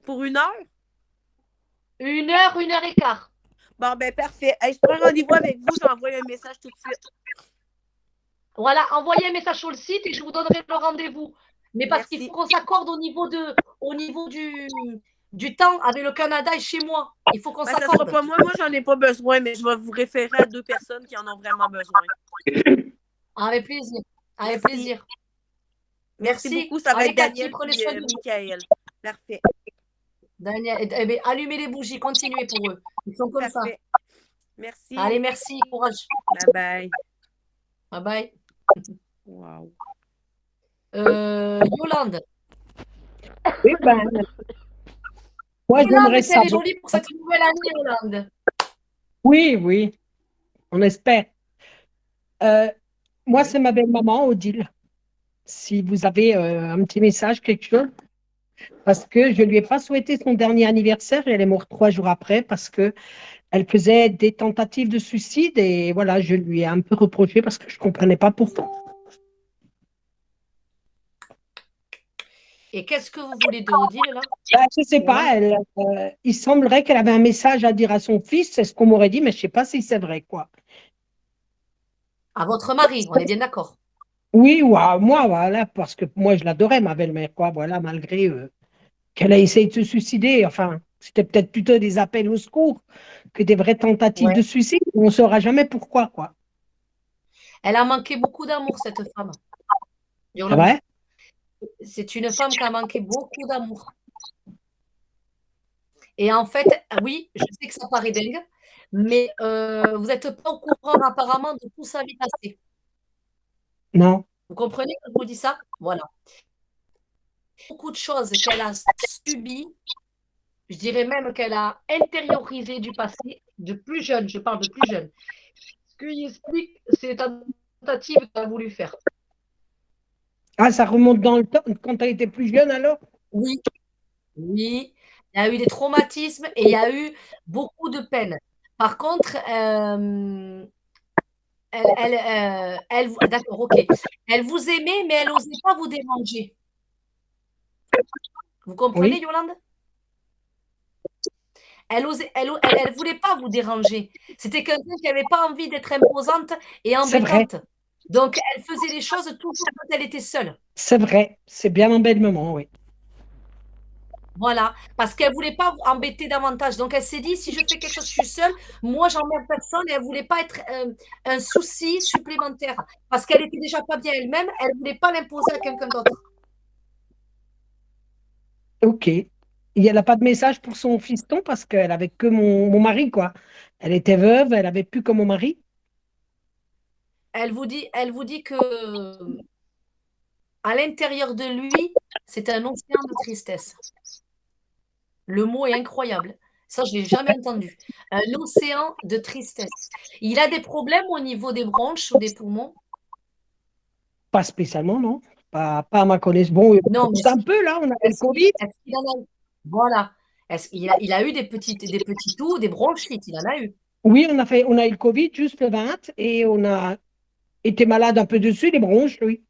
Pour 1 heure? 1 heure, 1 heure et quart. Bon, ben parfait. Hey, je prends rendez-vous avec vous. J'envoie un message tout de suite. Voilà, envoyez un message sur le site et je vous donnerai le rendez-vous. Mais parce qu'il faut qu'on s'accorde au niveau du du temps avec le Canada et chez moi. Il faut qu'on Ben, ça sera s'accorde. pas moi. Moi, j'en ai pas besoin, mais je vais vous référer à 2 personnes qui en ont vraiment besoin. Avec plaisir. Avec Merci. plaisir. Merci Merci. beaucoup. Ça va Allez, être Cathy, Daniel prenez puis soin de vous. Michael. Parfait. Daniel, eh bien, allumez les bougies, continuez pour eux. Ils sont comme ça. Parfait. Merci. Allez, merci, courage. Bye bye. Bye bye. Wow. Yolande. Oui, ben, moi, Yolande, j'aimerais qu'elle est savoir. jolie pour cette nouvelle année, Yolande. Oui, oui, on espère. Moi, Oui. c'est ma belle-maman, Odile. Si vous avez un petit message, quelque chose, parce que je ne lui ai pas souhaité son dernier anniversaire et elle est morte 3 jours après parce que elle faisait des tentatives de suicide et voilà, je lui ai un peu reproché parce que je ne comprenais pas pourquoi. Et qu'est-ce que vous voulez de Odile, là? Ben, je ne sais pas, Yolande? il semblerait qu'elle avait un message à dire à son fils, c'est ce qu'on m'aurait dit, mais je ne sais pas si c'est vrai, quoi. À votre mari, on est bien d'accord. Oui, ou à moi, voilà, parce que moi, je l'adorais, ma belle-mère, quoi, voilà, malgré qu'elle a essayé de se suicider. Enfin, c'était peut-être plutôt des appels au secours que des vraies tentatives Ouais. de suicide. On ne saura jamais pourquoi, quoi. Elle a manqué beaucoup d'amour, cette femme. C'est Yolande. vrai? C'est une femme qui a manqué beaucoup d'amour. Et en fait, oui, je sais que ça paraît dingue, mais vous n'êtes pas au courant apparemment de tout sa vie passée. Non. Vous comprenez quand je vous dis ça? Voilà. Beaucoup de choses qu'elle a subies, je dirais même qu'elle a intériorisé du passé, de plus jeune, je parle de plus jeune. Ce qui explique ces tentatives qu'elle a voulu faire. Ah, ça remonte dans le temps, quand elle était plus jeune, alors? Oui, oui, il y a eu des traumatismes et il y a eu beaucoup de peine. Par contre, d'accord, ok. Elle vous aimait, mais elle n'osait pas vous déranger. Vous comprenez, Oui, Yolande? Elle voulait pas vous déranger. C'était quelqu'un qui n'avait pas envie d'être imposante et c'est vrai, embêtante. Donc, elle faisait les choses toujours quand elle était seule. c'est vrai. C'est bien un bel moment, oui. Voilà, parce qu'elle voulait pas vous embêter davantage. Donc, elle s'est dit, si je fais quelque chose, je suis seule, moi, j'emmerde personne et elle voulait pas être un souci supplémentaire. Parce qu'elle était déjà pas bien elle-même, elle voulait pas l'imposer à quelqu'un d'autre. Ok. Il n'y a pas de message pour son fiston parce qu'elle avait que mon mari, quoi. Elle était veuve, elle avait plus que mon mari. Elle vous dit que à l'intérieur de lui, c'est un océan de tristesse. Le mot est incroyable. Ça, je l'ai jamais entendu. Un océan de tristesse. Il a des problèmes au niveau des bronches ou des poumons? Pas spécialement, non. Pas à ma connaissance. Bon, Non, mais c'est un peu là, on avait le Covid. est-ce qu'il en a eu? Voilà. Il a eu des petits toux, des bronchites, il en a eu. Oui, on a eu le Covid juste le 20 et on a été malade un peu dessus, les bronches, oui.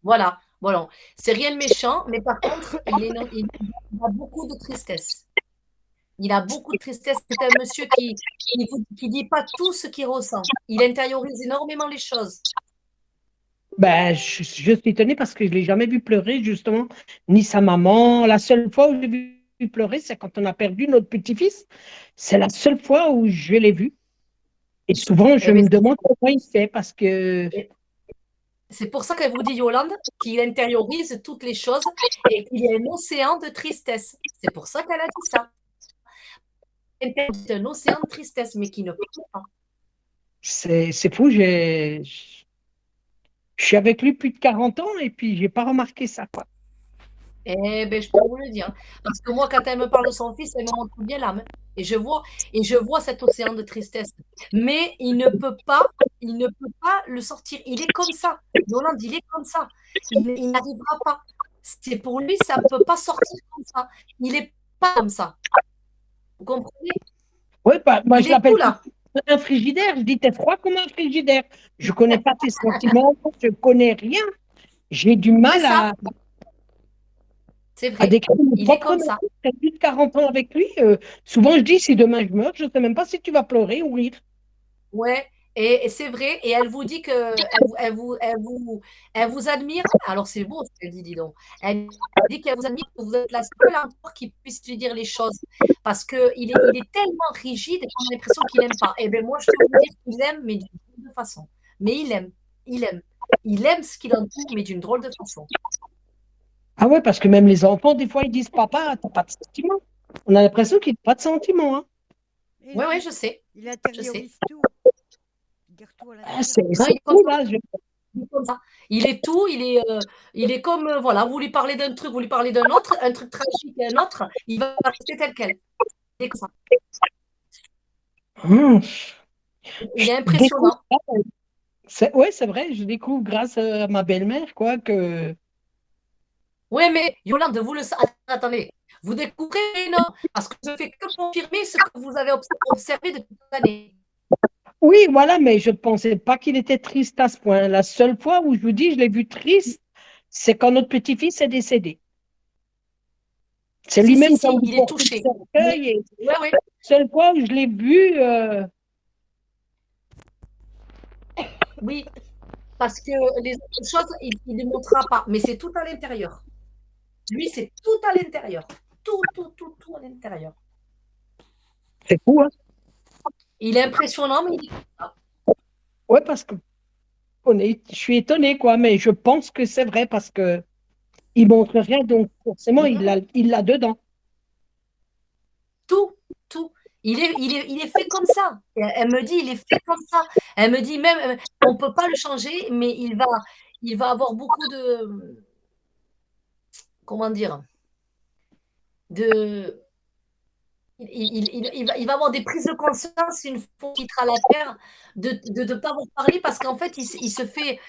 Voilà. Voilà. C'est rien de méchant, mais par contre, il a beaucoup de tristesse. Il a beaucoup de tristesse. C'est un monsieur qui dit pas tout ce qu'il ressent. Il intériorise énormément les choses. Ben, je suis étonnée parce que je ne l'ai jamais vu pleurer, justement, ni sa maman. La seule fois où je l'ai vu pleurer, c'est quand on a perdu notre petit-fils. C'est la seule fois où je l'ai vu. Et souvent, je Eh ben, me demande comment il fait parce que, c'est pour ça qu'elle vous dit, Yolande, qu'il intériorise toutes les choses et qu'il y a un océan de tristesse. C'est pour ça qu'elle a dit ça. C'est un océan de tristesse, mais qui ne peut pas. c'est fou. Je suis avec lui plus de 40 ans et puis je n'ai pas remarqué ça, quoi. Eh bien, je peux vous le dire. Parce que moi, quand elle me parle de son fils, elle me montre bien l'âme. Et je vois cet océan de tristesse. Mais il ne peut pas le sortir. Il est comme ça. Yolande, il est comme ça. Il n'arrivera pas. C'est pour lui, ça ne peut pas sortir comme ça. Il n'est pas comme ça. Vous comprenez? Oui, bah, moi, Il je est l'appelle tout là. un frigidaire. Je dis, t'es froid comme un frigidaire. Je ne connais pas tes sentiments, je ne connais rien. J'ai du C'est mal ça. à C'est vrai. décrire mon Il est propre comme mari. ça. J'ai plus de 40 ans avec lui. Souvent, je dis, si demain je meurs, je ne sais même pas si tu vas pleurer ou rire. Ouais. Et c'est vrai, et elle vous dit que elle vous admire. Alors c'est beau ce qu'elle dit, dis donc. Elle dit qu'elle vous admire, que vous êtes la seule encore qui puisse lui dire les choses. Parce qu'il est tellement rigide qu'on a l'impression qu'il n'aime pas. Et bien moi, je peux vous dire qu'il aime, mais d'une drôle de façon. Mais il aime, il aime. Il aime ce qu'il entoure, mais d'une drôle de façon. Ah ouais, parce que même les enfants, des fois, ils disent, papa, t'as pas de sentiments. On a l'impression qu'il n'a pas de sentiments. Hein. Oui, oui, je sais. Il Je sais. intériorise tout. Il garde tout à Ah, c'est l'intérieur. Non, il est comme cool, ça. là. Il est comme ça. Il est tout, il est comme, voilà, vous lui parlez d'un truc, vous lui parlez d'un autre, un truc tragique et un autre, il va rester tel quel. Il est comme ça. Hum, Il est je découvre impressionnant. ça. Oui, c'est vrai, je découvre grâce à ma belle-mère, quoi, que. Oui, mais Yolande, vous le savez, attendez, vous découvrez, non, parce que je ne fais que confirmer ce que vous avez observé depuis des années. Oui, voilà, mais je ne pensais pas qu'il était triste à ce point. La seule fois où je vous dis, je l'ai vu triste, c'est quand notre petit-fils est décédé. C'est Si, lui-même qui a si, voulu il est porter le touché. cercueil. Et Oui, oui. la seule fois où je l'ai vu, Oui, parce que les autres choses, il ne les montrera pas, mais c'est tout à l'intérieur. Lui, c'est tout à l'intérieur. Tout, tout, tout, tout à l'intérieur. c'est fou, hein? Il est impressionnant, mais il est comme ça. Oui, parce que je suis étonnée, quoi, mais je pense que c'est vrai parce que il montre rien, donc forcément, il l'a dedans. Tout, tout. Il est fait comme ça. Elle me dit, il est fait comme ça. Elle me dit même, on ne peut pas le changer, mais il va avoir beaucoup de, comment dire, de, il va avoir des prises de conscience une fois qu'il quittera la Terre de ne pas vous parler parce qu'en fait, il se fait,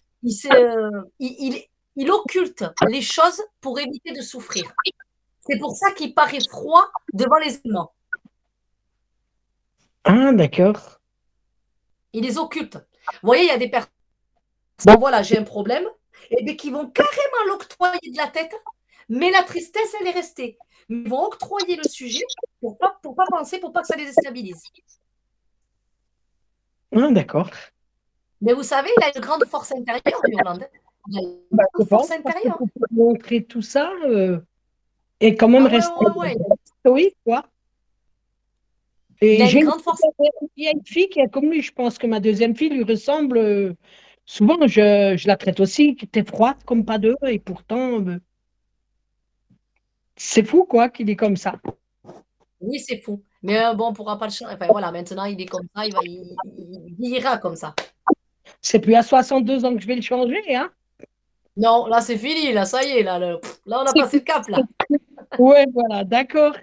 il occulte les choses pour éviter de souffrir. C'est pour ça qu'il paraît froid devant les éléments. Ah, d'accord. Il les occulte. Vous voyez, il y a des personnes, bon, voilà, j'ai un problème, et bien qui vont carrément l'octroyer de la tête, mais la tristesse, elle est restée. Ils vont octroyer le sujet pour pas penser, pour pas que ça les déstabilise. Ah, d'accord. Mais vous savez, il a une grande force intérieure, Yolande. Il a une Bah, je grande pense force parce que intérieure. pour montrer tout ça et quand même Ah ouais, rester ouais, ouais. oui, quoi. Il Et a une j'ai grande force. il y a une fille qui est comme lui. Je pense que ma deuxième fille lui ressemble. Souvent, je la traite aussi, qui était froide comme pas deux, et pourtant, c'est fou, quoi, qu'il est comme ça. Oui, c'est fou. Mais bon, on ne pourra pas le changer. Enfin, voilà, maintenant, il est comme ça, il ira comme ça. C'est plus à 62 ans que je vais le changer, hein. Non, là, c'est fini, là, ça y est, là, là, on a passé le cap, là. Ouais, voilà, d'accord.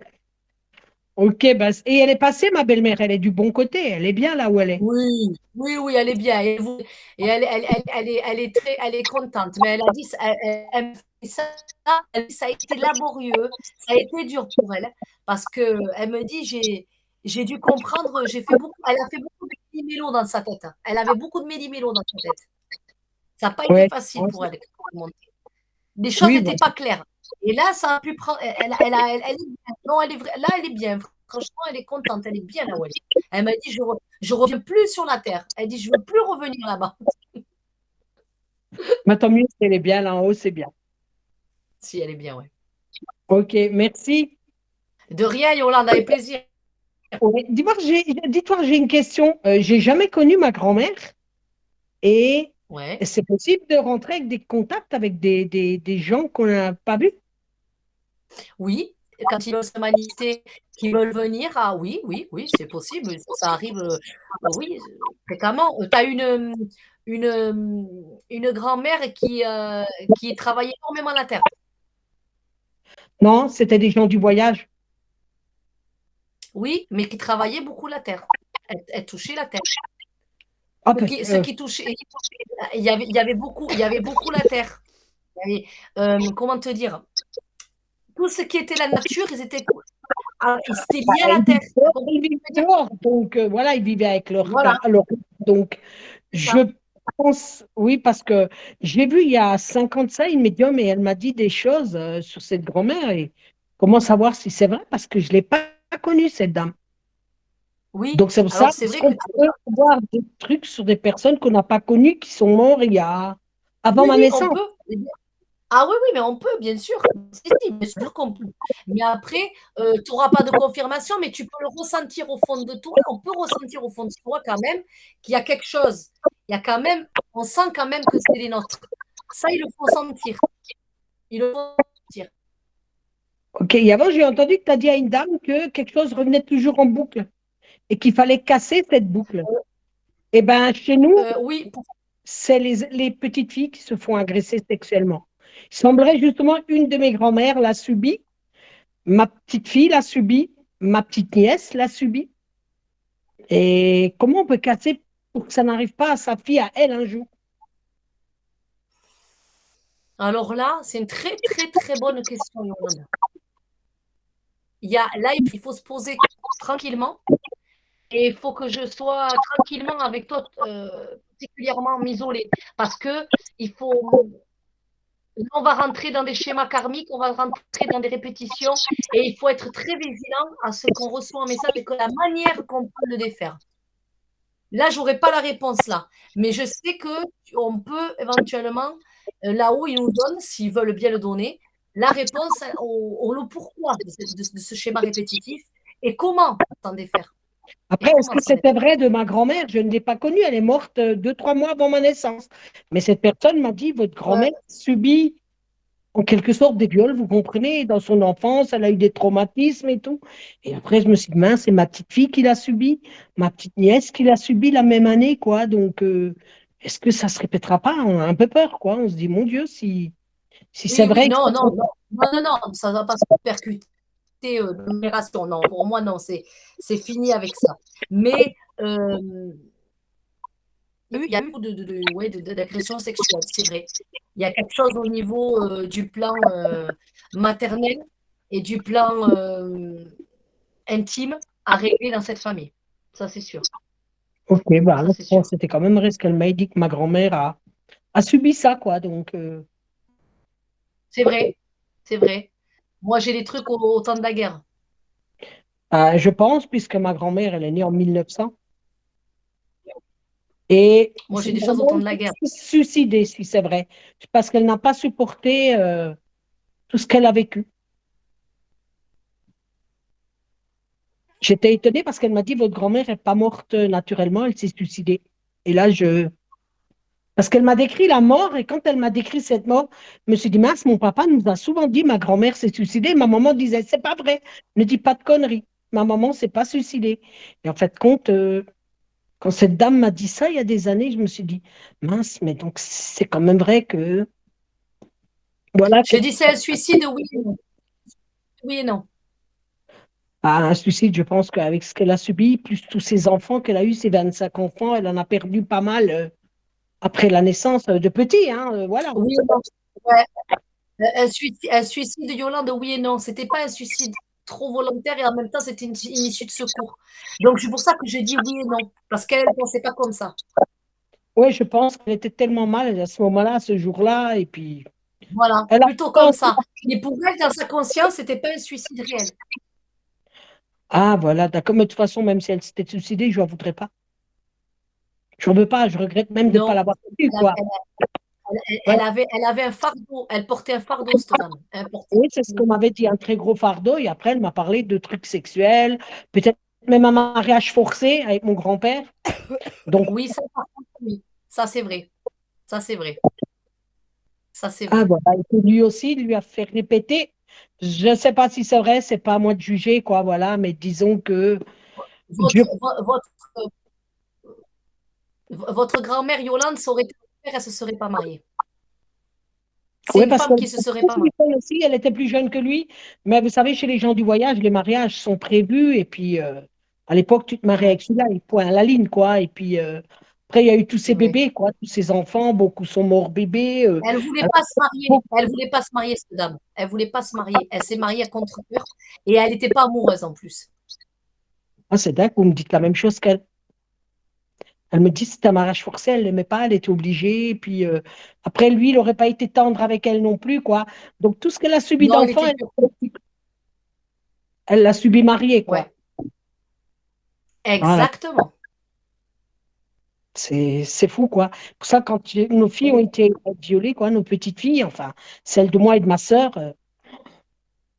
Ok, bah, et elle est passée, ma belle-mère, elle est du bon côté, elle est bien là où elle est. Oui, oui, oui, elle est bien. Et elle est contente. Mais elle a dit, elle me fait ça, ça a été laborieux, ça a été dur pour elle. Parce qu'elle me dit, j'ai dû comprendre, elle a fait beaucoup de méli-mélo dans sa tête. Elle avait beaucoup de méli-mélo dans sa tête. Ça n'a pas été Ouais. facile pour elle. Les choses Oui, bon. n'étaient pas claires. Et là, ça a pu prendre. Elle est bien. Non, là, elle est bien. Franchement, elle est contente. Elle est bien là où elle est. Elle m'a dit, je reviens plus sur la terre. Elle dit, je veux plus revenir là-bas. Mais tant mieux, si elle est bien là en haut, c'est bien. Si, elle est bien, ouais. Ok, merci. De rien, Yolande, avec plaisir. Ouais. Dis-toi, j'ai une question. J'ai jamais connu ma grand-mère et Ouais. c'est possible de rentrer avec des contacts avec des gens qu'on n'a pas vus? Oui, quand ils veulent se manifester, qu'ils veulent venir, ah oui, oui, oui, c'est possible. Ça arrive, oui, fréquemment. Tu as une grand-mère qui travaille énormément la terre. Non, c'était des gens du voyage. Oui, mais qui travaillait beaucoup la terre. Elle touchait la terre. Ah, Ceux qui touchaient, il y avait beaucoup la terre. Comment te dire? Tout ce qui était la nature, ils étaient liés à la terre. Ils vivaient dehors, donc voilà, ils vivaient avec Voilà, donc, c'est je ça. pense, oui, parce que j'ai vu il y a 50 ans une médium et elle m'a dit des choses sur cette grand-mère et comment savoir si c'est vrai parce que je ne l'ai pas connue, cette dame. Oui, Donc, c'est pour ça alors c'est vrai que qu'on peut voir des trucs sur des personnes qu'on n'a pas connues, qui sont mortes avant oui, ma oui, on naissance. peut. Ah oui, oui, mais on peut, bien sûr. Si, si, bien sûr qu'on peut. Mais après, tu auras pas de confirmation, mais tu peux le ressentir au fond de toi. On peut ressentir au fond de soi quand même qu'il y a quelque chose. Il y a quand même on sent quand même que c'est les nôtres. Ça, ils le font sentir. Ils le font sentir. OK. Et avant, j'ai entendu que tu as dit à une dame que quelque chose revenait toujours en boucle et qu'il fallait casser cette boucle. Eh bien, chez nous, Oui, c'est les petites filles qui se font agresser sexuellement. Il semblerait justement une de mes grand-mères l'a subi, ma petite fille l'a subi, ma petite nièce l'a subi. Et comment on peut casser pour que ça n'arrive pas à sa fille, à elle, un jour? alors là, c'est une très, très, très bonne question, Yolande. Là, il faut se poser tranquillement et il faut que je sois tranquillement avec toi, particulièrement m'isoler parce que il faut on va rentrer dans des schémas karmiques, on va rentrer dans des répétitions et il faut être très vigilant à ce qu'on reçoit un message et que la manière qu'on peut le défaire. Là, je n'aurai pas la réponse là, mais je sais qu'on peut éventuellement, là-haut, ils nous donnent, s'ils veulent bien le donner, la réponse au pourquoi de ce schéma répétitif et comment s'en défaire. Après, Et est-ce comment que s'en c'était défaire. vrai de ma grand-mère? Je ne l'ai pas connue, elle est morte 2, 3 mois avant ma naissance. Mais cette personne m'a dit, votre Ouais. grand-mère subit en quelque sorte des viols, vous comprenez, dans son enfance, elle a eu des traumatismes et tout. Et après, je me suis dit, mince, c'est ma petite fille qui l'a subi, ma petite nièce qui l'a subi la même année, quoi. Donc, est-ce que ça se répétera pas? On a un peu peur, quoi. On se dit, mon Dieu, si c'est Oui, oui, vrai que non, ça non, non, non, non, non, ça ne va pas se percuter de numération. Non, pour moi, non, c'est fini avec ça. Mais il y a eu beaucoup ouais, d'agressions sexuelles, c'est vrai. Il y a quelque chose au niveau du plan maternel et du plan intime à régler dans cette famille. Ça, c'est sûr. ok, bah, Ça, alors, c'est bon, sûr. c'était quand même vrai ce qu'elle m'a dit que ma grand-mère a subi ça, quoi. Donc, C'est vrai. C'est vrai. Moi, j'ai des trucs au temps de la guerre. je pense, puisque ma grand-mère, elle est née en 1900. Et Moi, c'est j'ai des choses au vraiment temps de la guerre. suicidée, si c'est vrai, parce qu'elle n'a pas supporté tout ce qu'elle a vécu. J'étais étonnée parce qu'elle m'a dit, votre grand-mère n'est pas morte naturellement, elle s'est suicidée. Et là, Parce qu'elle m'a décrit la mort, et quand elle m'a décrit cette mort, je me suis dit, mince, mon papa nous a souvent dit, ma grand-mère s'est suicidée. Ma maman disait, c'est pas vrai, ne dis pas de conneries. Ma maman s'est pas suicidée. Et en fait, quand cette dame m'a dit ça il y a des années, je me suis dit, mince, mais donc c'est quand même vrai que, voilà, Je dis c'est un suicide, oui et non. Oui et non. un suicide, je pense qu'avec ce qu'elle a subi, plus tous ses enfants qu'elle a eu, ses 25 enfants, elle en a perdu pas mal après la naissance de petits, hein, voilà. Oui et non. Ouais. Un suicide de Yolande, oui et non. C'était pas un suicide trop volontaire et en même temps, c'était une issue de secours. Donc, c'est pour ça que j'ai dit oui et non. Parce qu'elle ne pensait pas comme ça. Oui, je pense qu'elle était tellement mal à ce moment-là, à ce jour-là, et puis Voilà, elle a plutôt comme pensé. ça. Mais pour elle, dans sa conscience, c'était pas un suicide réel. Ah, voilà, d'accord. Mais de toute façon, même si elle s'était suicidée, je ne la voudrais pas. Je ne veux pas, je regrette même de ne pas Non, l'avoir connue, elle, a- quoi. elle a- Ouais. elle avait un fardeau. Elle portait un fardeau, cette dame. Elle portait Oui, c'est ce qu'on m'avait dit, un très gros fardeau. Et après, elle m'a parlé de trucs sexuels, peut-être même un mariage forcé avec mon grand-père. Donc, Oui, ça, par contre, oui. Ça, c'est vrai. Ça, c'est vrai. Ça, c'est ah, vrai. voilà. Et puis lui aussi, il lui a fait répéter. Je ne sais pas si c'est vrai, c'est pas à moi de juger, quoi, voilà. Mais disons que Dieu. Votre grand-mère Yolande, ça aurait été mon père, elle ne se serait pas mariée. C'est Oui, une parce que femme qui ne se serait pas mariée. aussi, elle était plus jeune que lui. Mais vous savez, chez les gens du voyage, les mariages sont prévus. Et puis, à l'époque, tu te mariais avec celui-là, il point à la ligne, quoi. Et puis, après, il y a eu tous ces Oui. bébés, quoi, tous ces enfants. Beaucoup sont morts bébés. Elle ne voulait Alors, pas se marier. beaucoup- Elle ne voulait pas se marier, cette dame. Elle ne voulait pas se marier. Elle s'est mariée à contre-cœur et elle n'était pas amoureuse en plus. Ah, c'est dingue, vous me dites la même chose qu'elle. Elle me dit c'était un mariage forcé, elle l'aimait pas, elle était obligée. Et puis, après, lui, il n'aurait pas été tendre avec elle non plus, quoi. Donc, tout ce qu'elle a subi Non, il d'enfant, était dur. elle l'a subi mariée, quoi. Ouais. Voilà. Exactement. C'est fou, quoi. Pour ça, quand nos filles ont été violées, quoi, nos petites filles, enfin, celle de moi et de ma sœur,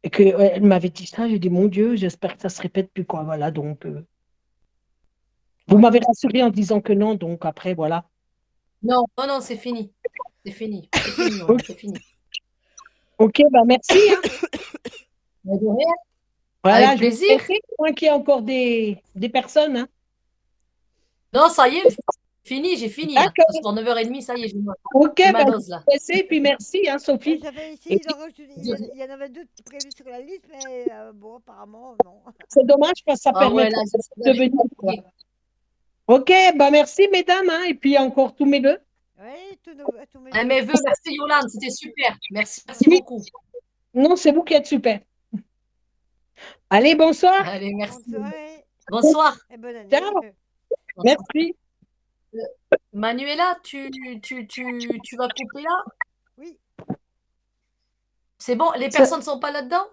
et qu'elle m'avait dit ça, j'ai dit, mon Dieu, j'espère que ça se répète plus, quoi. Voilà, donc, vous Ouais. m'avez rassuré en disant que non, donc après, voilà. Non, non, non, c'est fini. C'est fini. C'est fini, Ok, c'est fini. ok, bah merci, hein. Mais de rien. Voilà, Avec je vais vous plaisir. laisser, moins qu'il y ait encore des personnes, hein. Non, ça y est, fini, j'ai fini là. Ce D'accord. soir, 9h30, ça y est, Ok, j'ai ma bah, je vais dose là. vous laisser, puis merci, hein, Ouais, Sophie. j'avais Et essayé puis, d'enregistrer. Il y en avait deux prévus sur la liste, mais bon, apparemment, non. c'est dommage parce que ça Ah ouais, permettrait là, vous de avez venir, quoi. compliqué. Ok, bah merci, mesdames, hein, et puis encore tous mes vœux. Oui, tous mes Un deux mes aussi. vœux, merci Yolande, c'était super. Merci, merci Oui, beaucoup. non, c'est vous qui êtes super. Allez, bonsoir. Allez, Bonne merci. soirée Bonsoir. et bonne année. Ciao. Bonsoir. Merci. Manuela, tu vas couper là? Oui, C'est bon, les Ça- personnes ne sont pas là-dedans?